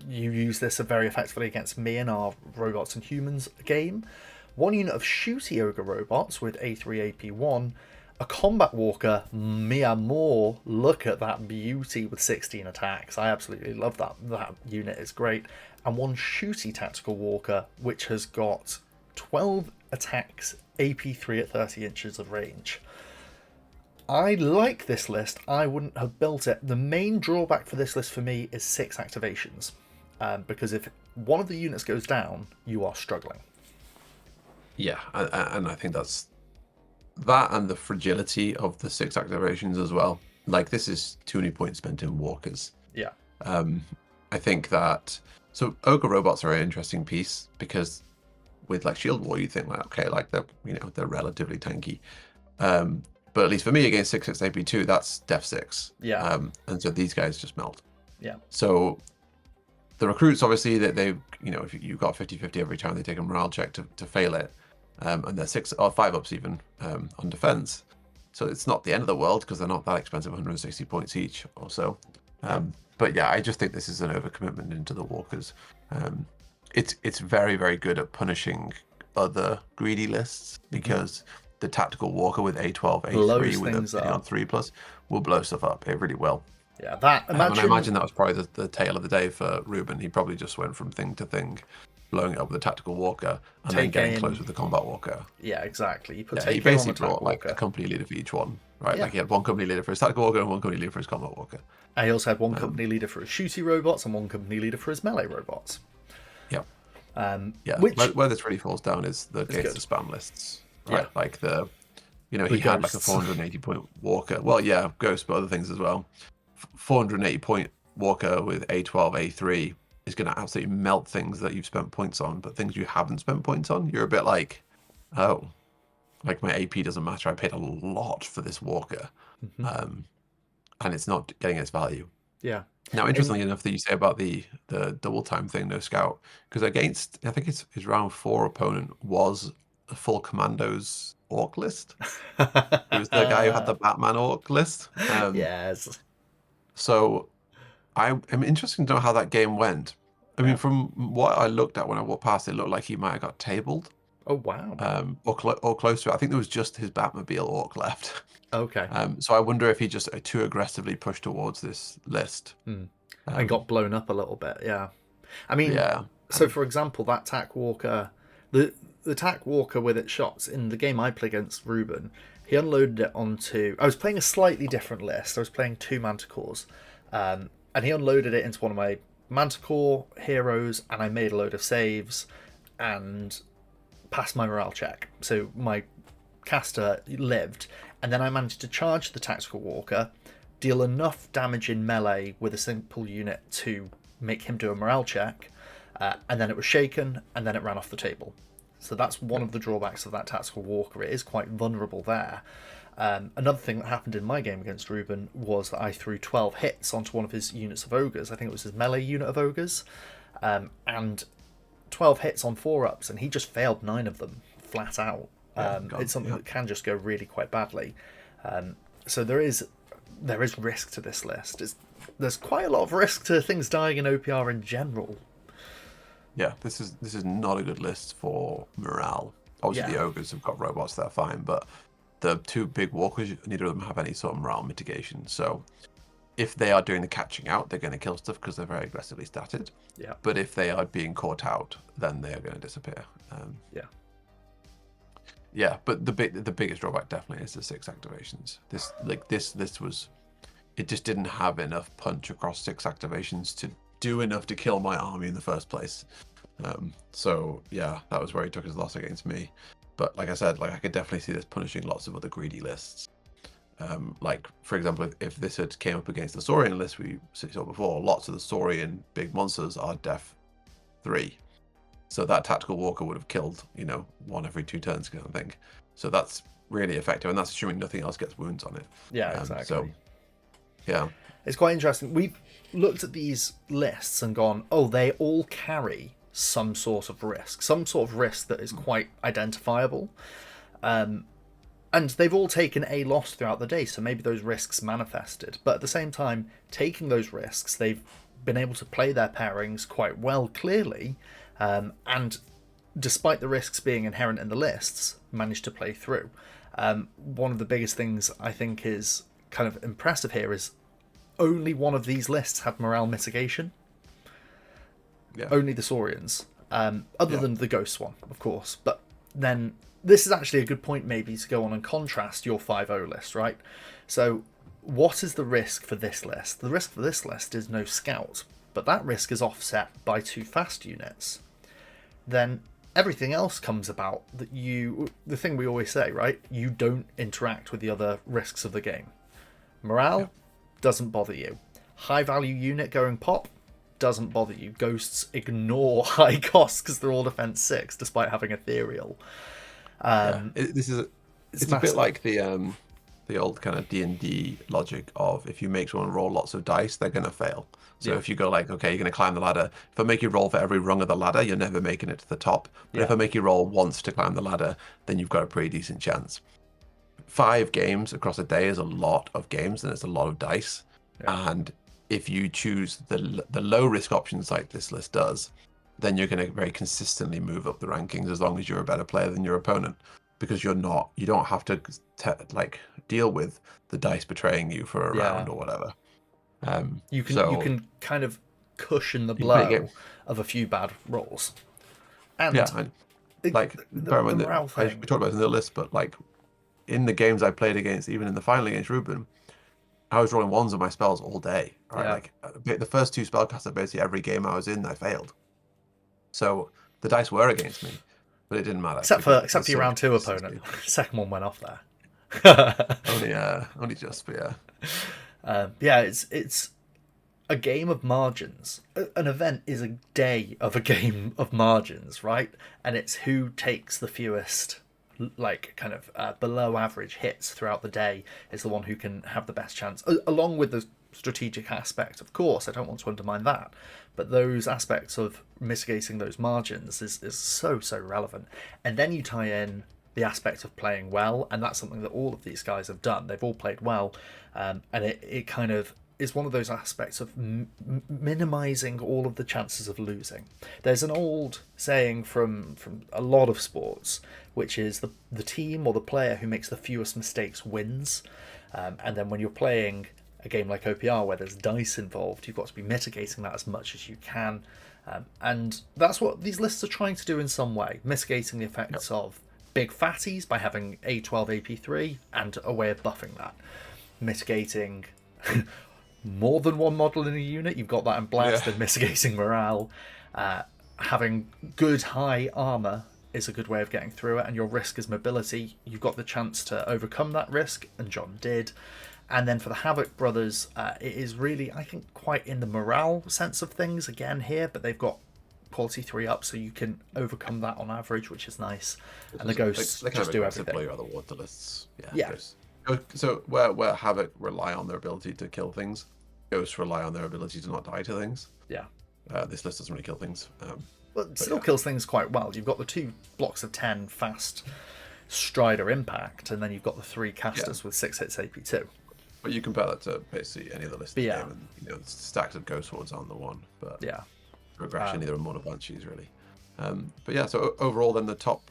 You use this very effectively against me in our robots and humans game. 1 unit of shooty ogre robots with A3 AP1. A combat walker, mi amor, look at that beauty with 16 attacks. I absolutely love that. That unit is great. And 1 shooty tactical walker, which has got 12 attacks, AP3 at 30 inches of range. I like this list. I wouldn't have built it. The main drawback for this list for me is 6 activations. Because if one of the units goes down, you are struggling. Yeah, and I think that's that and the fragility of the 6 activations as well. Like this is too many points spent in walkers. Yeah. I think that so ogre robots are an interesting piece because with like shield war you think like okay like they're relatively tanky. But at least for me against 6/6 AP2 that's def 6. Yeah. And so these guys just melt. Yeah. So the recruits obviously that they if you've got 50-50 every time they take a morale check to fail it. And they're 6 or 5-ups even on defense. So it's not the end of the world because they're not that expensive, 160 points each or so. But yeah, I just think this is an overcommitment into the walkers. It's very, very good at punishing other greedy lists because the tactical walker with A12, Blows A3 with a things on up. 3+ will blow stuff up. It really will. Yeah, that And I imagine. imagine that was probably the tale of the day for Ruben. He probably just went from thing to thing, blowing it up with the tactical walker and then Take getting aim. close with the combat walker. Yeah, exactly. You put Yeah, he take aim on basically the brought like walker. a company leader for each one, right? Yeah. Like he had 1 company leader for his tactical walker and 1 company leader for his combat walker. And he also had 1 company leader for his shooty robots and 1 company leader for his melee robots. Yeah, yeah. Which Where this really falls down is the case of spam lists, right? Yeah. Like he The had like a ghosts. 480 point walker. Well, yeah, ghost, but other things as well. 480 point walker with A12, A3 is going to absolutely melt things that you've spent points on, but things you haven't spent points on, you're a bit like, oh, like my AP doesn't matter. I paid a lot for this walker, and it's not getting its value. Yeah. Now, And interestingly enough, that you say about the double time thing, no scout, because against I think his round 4 opponent was a full commandos orc list. It was the guy who had the Batman orc list. yes. So I'm interested to know how that game went. I mean, Yeah. from what I looked at when I walked past, it looked like he might have got tabled, Oh wow. or close to it. I think there was just his Batmobile orc left. Okay. So I wonder if he just too aggressively pushed towards this list. Hmm. And Um, got blown up a little bit. Yeah. I mean, yeah, so for example, that tack walker, the tack walker with its shots in the game I played against Ruben, he unloaded it onto. I was playing a slightly different list. I was playing 2 Manticores, and he unloaded it into one of my Manticore heroes, and I made a load of saves and passed my morale check. So my caster lived, and then I managed to charge the tactical walker, deal enough damage in melee with a simple unit to make him do a morale check, and then it was shaken, and then it ran off the table. So that's one of the drawbacks of that tactical walker. It is quite vulnerable there. Another thing that happened in my game against Ruben was that I threw 12 hits onto one of his units of ogres. I think it was his melee unit of ogres, and 12 hits on 4-ups, and he just failed 9 of them flat out. It's something that can just go really quite badly. So there is risk to this list. There's quite a lot of risk to things dying in OPR in general. Yeah, this is not a good list for morale. Obviously, the ogres have got robots that are fine, but the 2 big walkers, neither of them have any sort of morale mitigation. So if they are doing the catching out, they're going to kill stuff because they're very aggressively statted. Yeah. But if they are being caught out, then they are going to disappear. Yeah. Yeah, but the biggest drawback definitely is the 6 activations. This was, it just didn't have enough punch across 6 activations to do enough to kill my army in the first place. So yeah, that was where he took his loss against me. But like I said, like I could definitely see this punishing lots of other greedy lists. Like for example, if this had came up against the Saurian list we saw before, lots of the Saurian big monsters are def 3. So that tactical walker would have killed, 1 every 2 turns, kind of thing. So that's really effective, and that's assuming nothing else gets wounds on it. Yeah, exactly. So, yeah. It's quite interesting. We've looked at these lists and gone, oh, they all carry some sort of risk that is quite identifiable. And they've all taken a loss throughout the day, so maybe those risks manifested. But at the same time, taking those risks, they've been able to play their pairings quite well, clearly, and despite the risks being inherent in the lists, managed to play through. One of the biggest things I think is kind of impressive here is only one of these lists had morale mitigation. Yeah. Only the Saurians, other than the Ghost one, of course. But then this is actually a good point maybe to go on and contrast your 5-0 list, right? So what is the risk for this list? The risk for this list is no scout, but that risk is offset by 2 fast units. Then everything else comes about that the thing we always say, right? You don't interact with the other risks of the game. Morale doesn't bother you. High value unit going pop doesn't bother you. Ghosts ignore high costs because they're all defense 6 despite having ethereal. It's a bit like the old kind of D&D logic of if you make someone roll lots of dice, they're going to fail. So if you go like, okay, you're going to climb the ladder. If I make you roll for every rung of the ladder, you're never making it to the top. But if I make you roll once to climb the ladder, then you've got a pretty decent chance. 5 games across a day is a lot of games, and it's a lot of dice. And if you choose the low risk options like this list does, then you're going to very consistently move up the rankings as long as you're a better player than your opponent, because you don't have to deal with the dice betraying you for a round or whatever. You can kind of cushion the blow of a few bad rolls. And we talked about it in the list, but like in the games I played against, even in the final against Ruben, I was rolling 1s on my spells all day. Right? Like the first 2 spellcasts, basically every game I was in, I failed. So the dice were against me, but it didn't matter. Except for your round 2 opponent. Second one went off there. only just, but it's a game of margins. An event is a day of a game of margins, right? And it's who takes the fewest, below average hits throughout the day is the one who can have the best chance, along with the strategic aspect, of course, I don't want to undermine that, but those aspects of mitigating those margins is so relevant. And then you tie in the aspect of playing well, and that's something that all of these guys have done. They've all played well, and it kind of is one of those aspects of minimizing all of the chances of losing. There's an old saying from a lot of sports, which is the team or the player who makes the fewest mistakes wins. And then when you're playing a game like OPR where there's dice involved, you've got to be mitigating that as much as you can. And that's what these lists are trying to do in some way, mitigating the effects of big fatties by having A12 AP3 and a way of buffing that. Mitigating more than one model in a unit, you've got that in Blast, and mitigating morale. Having good high armor is a good way of getting through it, and your risk is mobility. You've got the chance to overcome that risk, and John did. And then for the Havoc brothers, it is really, I think, quite in the morale sense of things again here, but they've got quality 3 up, so you can overcome that on average, which is nice. And the ghosts just do everything. Play other water lists. Yeah. So where Havoc rely on their ability to kill things, ghosts rely on their ability to not die to things. Yeah. This list doesn't really kill things. Well, it still kills things quite well. You've got the 2 blocks of 10 fast Strider impact, and then you've got the 3 casters with 6 hits AP2. But you compare that to basically any other list in the game, and stacks of ghost swords aren't the one. But regression, either more banshees really. But so overall, then the top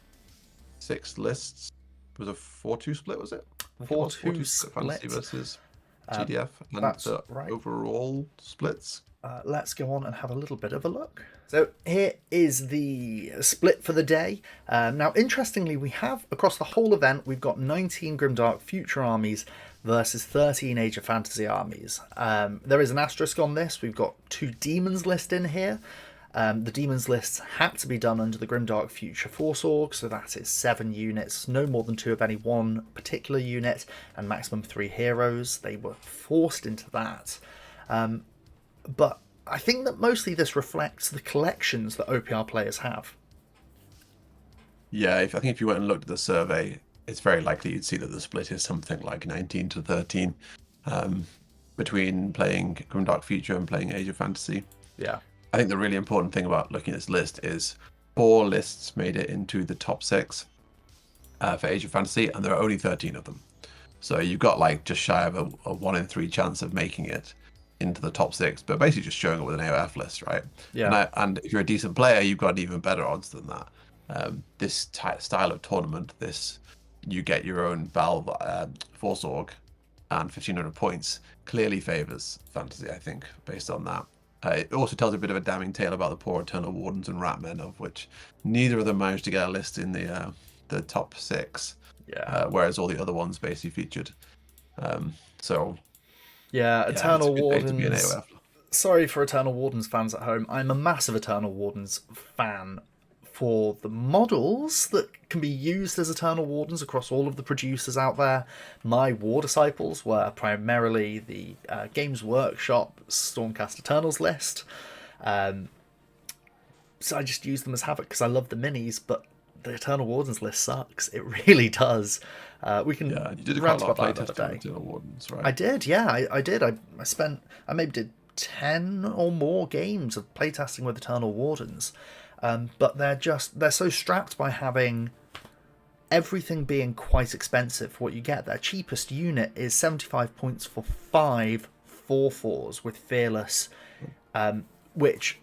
6 lists was a 4-2 split, was it? 4-2 split. Fantasy versus GDF, and that's the right. overall splits. Let's go on and have a little bit of a look. So here is the split for the day. Now, interestingly, we have, across the whole event, we've got 19 Grimdark Future armies versus 13 Age of Fantasy armies. There is an asterisk on this. We've got 2 Demons list in here. The Demons lists had to be done under the Grimdark Future Force Org, so that is 7 units, no more than 2 of any one particular unit, and maximum 3 heroes. They were forced into that. But I think that mostly this reflects the collections that OPR players have. Yeah, I think if you went and looked at the survey, it's very likely you'd see that the split is something like 19 to 13 between playing Grimdark Future and playing Age of Fantasy. Yeah. I think the really important thing about looking at this list is 4 lists made it into the top 6 for Age of Fantasy, and there are only 13 of them. So you've got like just shy of a 1 in 3 chance of making it into the top 6, but basically just showing it with an AOF list, right? Yeah. And if you're a decent player, you've got even better odds than that. This style of tournament, you get your own Valve Force Org and 1,500 points, clearly favors Fantasy, I think, based on that. It also tells a bit of a damning tale about the poor Eternal Wardens and Ratmen, of which neither of them managed to get a list in the top 6. Yeah. Whereas all the other ones basically featured. Eternal Wardens. Sorry for Eternal Wardens fans at home. I'm a massive Eternal Wardens fan for the models that can be used as Eternal Wardens across all of the producers out there. My War Disciples were primarily the Games Workshop Stormcast Eternals list. So I just use them as Havoc because I love the minis, but the Eternal Wardens list sucks. It really does. We can you did rant quite a lot about of that playtesting another with day. Eternal Wardens, right? I did, yeah, I did. I maybe did 10 or more games of playtesting with Eternal Wardens. But they're so strapped by having everything being quite expensive for what you get. Their cheapest unit is 75 points for 5 4/4s with Fearless, which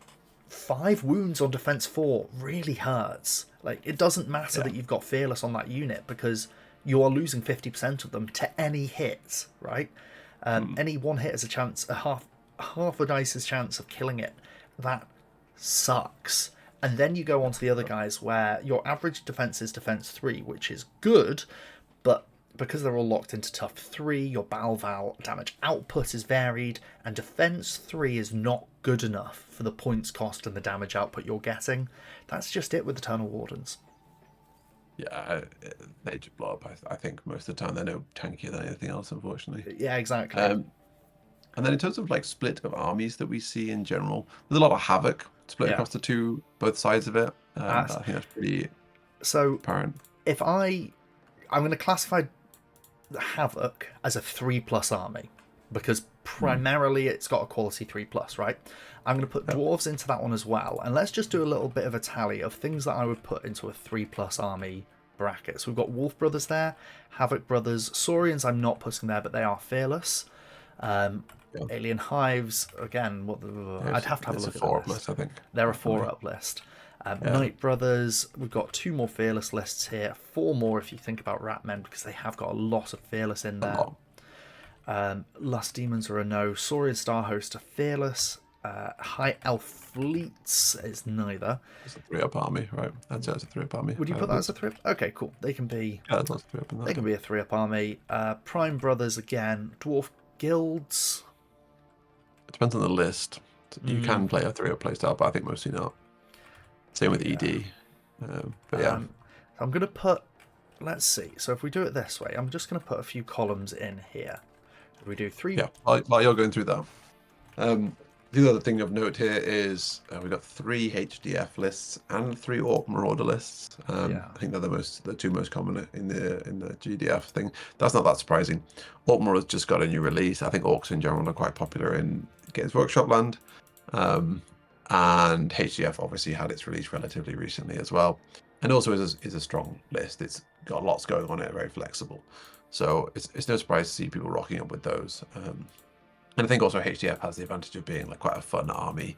5 wounds on defense 4 really hurts. Like, it doesn't matter that you've got Fearless on that unit because you are losing 50% of them to any hit, right? Any one hit has a chance, half a dice's chance of killing it. That sucks. And then you go on to the other guys where your average defense is defense 3, which is good, but because they're all locked into tough 3, your battle damage output is varied, and defense 3 is not good enough for the points cost and the damage output you're getting. That's just it with Eternal Wardens. Yeah, they just blow up. I think most of the time they're no tankier than anything else, unfortunately. Yeah, exactly. And then in terms of like split of armies that we see in general, there's a lot of Havoc split across the both sides of it. I think that's pretty apparent. If I'm going to classify the Havoc as a 3+ army, because primarily it's got a quality 3+, right? I'm going to put dwarves into that one as well, and let's just do a little bit of a tally of things that I would put into a 3+ army bracket. So we've got Wolf Brothers there, Havoc Brothers, Saurians I'm not putting there, but they are fearless. Alien Hives, again, I'd have to have a look at the list. List, I think. They're a 4-up list. Night Brothers, we've got 2 more fearless lists here, 4 more if you think about Ratmen, because they have got a lot of fearless in there. Lust Demons are a no. Saurian Starhost are fearless. High Elf Fleets is neither. It's a 3-up army, right? That's a 3-up army. Would you put that as a 3-up? Okay, cool. They can be. Yeah, that's a 3-up in that. They can be a 3-up army. Prime Brothers again. Dwarf Guilds. It depends on the list. You can play a 3-up playstyle, but I think mostly not. Same with ED. But yeah. I'm going to put. Let's see. So if we do it this way, I'm just going to put a few columns in here. If we do 3. Yeah, while you're going through that. The other thing of note here is we've got 3 HDF lists and 3 Orc Marauder lists. I think they're the 2 most common in the GDF thing. That's not that surprising. Orc Marauders just got a new release. I think Orcs in general are quite popular in Games Workshop land. And HDF obviously had its release relatively recently as well. And also is a strong list. It's got lots going on it, very flexible. So it's no surprise to see people rocking up with those. And I think also HDF has the advantage of being like quite a fun army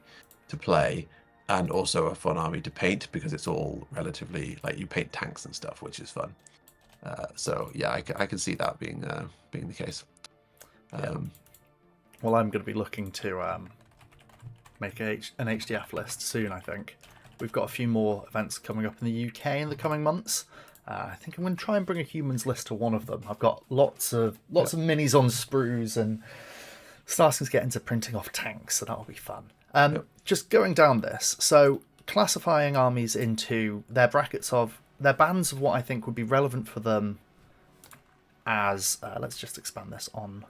to play, and also a fun army to paint, because it's all relatively like you paint tanks and stuff, which is fun. So yeah, I can see that being the case. Well, I'm going to be looking to make an HDF list soon. I think we've got a few more events coming up in the UK in the coming months. I think I'm going to try and bring a humans list to one of them. I've got lots of minis on sprues and starting to get into printing off tanks, so that'll be fun. Just going down this, so classifying armies into their brackets of their bands of what I think would be relevant for them as let's just expand this on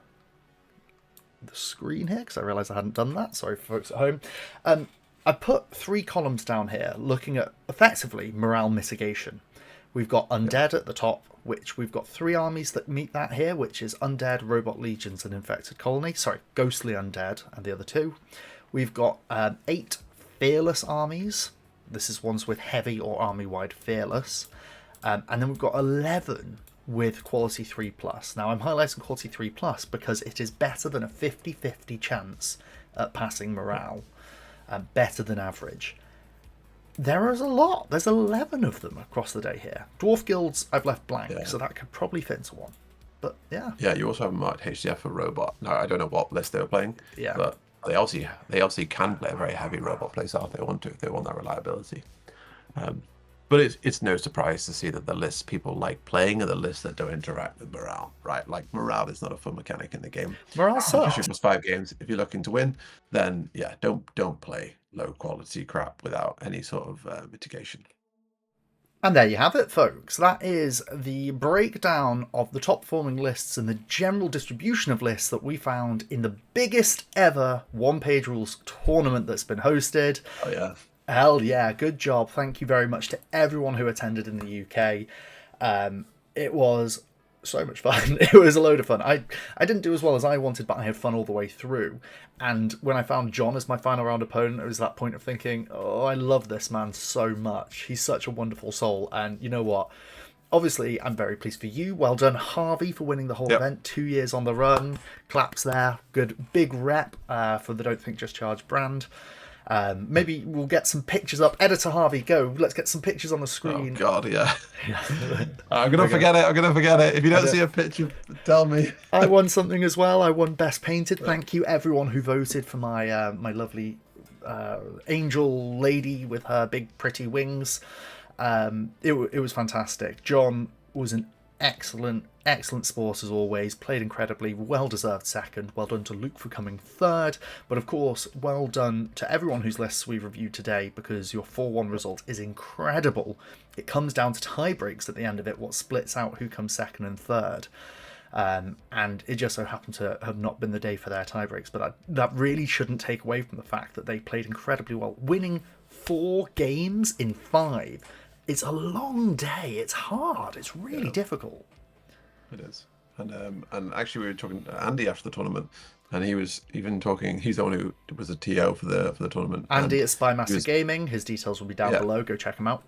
the screen here, because I realised I hadn't done that. Sorry for folks at home. I put 3 columns down here looking at effectively morale mitigation. We've got Undead at the top, which we've got 3 armies that meet that here, which is Undead, Robot Legions, and Infected Colony. Sorry, Ghostly Undead and the other 2. We've got 8 Fearless armies. This is ones with heavy or army-wide Fearless. And then we've got 11 with Quality 3+. Now, I'm highlighting Quality 3+, because it is better than a 50-50 chance at passing morale. Better than average. There is a lot. There's 11 of them across the day here. Dwarf Guilds I've left blank, so that could probably fit into one. But yeah. Yeah, you also have marked HDF for Robot. Now, I don't know what list they were playing. Yeah. But they obviously can play a very heavy Robot playstyle if they want to, if they want that reliability. But it's no surprise to see that the lists people like playing are the lists that don't interact with morale, right? Like, morale is not a fun mechanic in the game. Morale sucks. Especially plus 5 games. If you're looking to win, then yeah, don't play low quality crap without any sort of mitigation. And there you have it, folks. That is the breakdown of the top performing lists and the general distribution of lists that we found in the biggest ever one-page rules tournament that's been hosted. Oh yeah. Hell yeah, good job. Thank you very much to everyone who attended in the UK. It was so much fun. It was a load of fun. I didn't do as well as I wanted, but I had fun all the way through. And when I found John as my final round opponent, it was that point of thinking, oh, I love this man so much. He's such a wonderful soul. And you know what? Obviously, I'm very pleased for you. Well done, Harvey, for winning the whole event. 2 years on the run. Claps there. Good big rep for the Don't Think Just Charge brand. Maybe we'll get some pictures up. Editor Harvey, go. Let's get some pictures on the screen. Oh, God, yeah. I'm going to forget it. If you don't see a picture, tell me. I won something as well. I won Best Painted. Thank you, everyone who voted for my my lovely angel lady with her big, pretty wings. It was fantastic. John was an excellent sport as always, played incredibly, well-deserved second. Well done to Luke for coming third, but of course, well done to everyone whose lists we reviewed today, because your 4-1 result is incredible. It comes down to tie breaks at the end of it, what splits out who comes second and third. And it just so happened to have not been the day for their tie breaks, but that really shouldn't take away from the fact that they played incredibly well, winning 4 games in 5. It's a long day. It's hard. It's really difficult. It is. And actually we were talking to Andy after the tournament, and he was even talking. He's the one who was a TO for the tournament. Andy and at Spymaster was, Gaming. His details will be down yeah, below. Go check him out.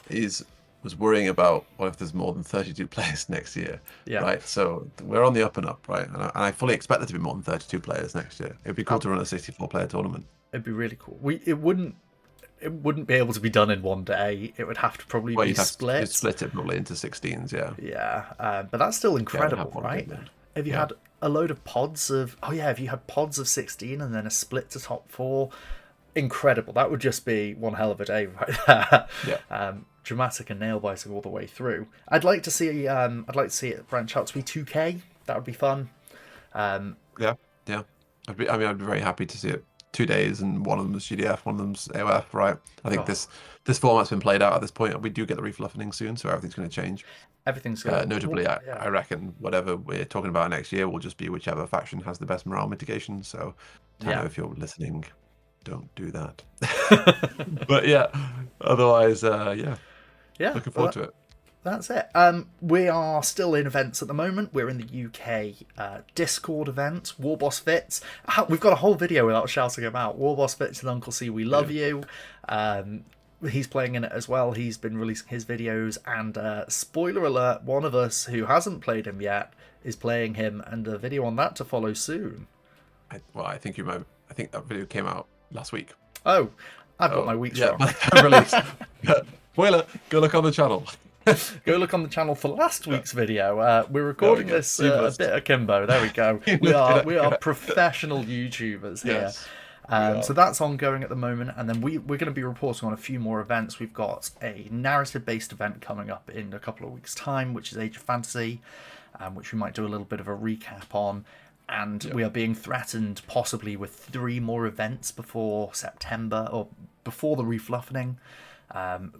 he's was worrying about what if there's more than 32 players next year, Yeah. right? So we're on the up and up, right? And I fully expect there to be more than 32 players next year. It'd be cool to run a 64-player tournament. It'd be really cool. It wouldn't be able to be done in one day. It would have to probably be split. You'd split it probably into 16s, yeah. Yeah, but that's still incredible, right? If you had a load of pods of, if you had pods of 16 and then a split to top 4, incredible. That would just be one hell of a day right there. Yeah. Dramatic and nail biting all the way through. I'd like to see it branch out to be 2K. That would be fun. Yeah. I'd be very happy to see it 2 days, and one of them is GDF, one of them's AOF, right? I think this format's been played out at this point. We do get the refluffing soon, so everything's going to change. Everything's going to... Notably, I reckon whatever we're talking about next year will just be whichever faction has the best morale mitigation. So, Tano, if you're listening, don't do that. But yeah, otherwise, looking forward to it. That's it. We are still in events at the moment. We're in the UK Discord event, Warboss Fits. We've got a whole video without shouting him out. Warboss Fits and Uncle C, we love you. He's playing in it as well. He's been releasing his videos, and spoiler alert, one of us who hasn't played him yet is playing him, and a video on that to follow soon. I think that video came out last week. Oh, I've got my weeks wrong. Released. Spoiler, go look on the channel. Go look on the channel for last week's video. We're recording this a bit akimbo. There we go. We are professional YouTubers here. Yes, so that's ongoing at the moment, and then we're going to be reporting on a few more events. We've got a narrative-based event coming up in a couple of weeks' time, which is Age of Fantasy, which we might do a little bit of a recap on. And we are being threatened possibly with 3 more events before September, or before the refluffing,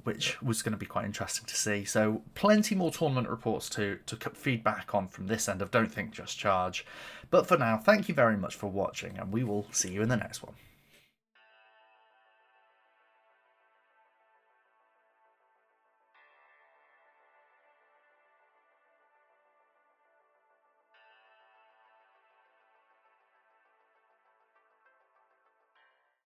which was going to be quite interesting to see. So plenty more tournament reports to feedback on from this end of Don't Think Just Charge. But for now, thank you very much for watching, and we will see you in the next one.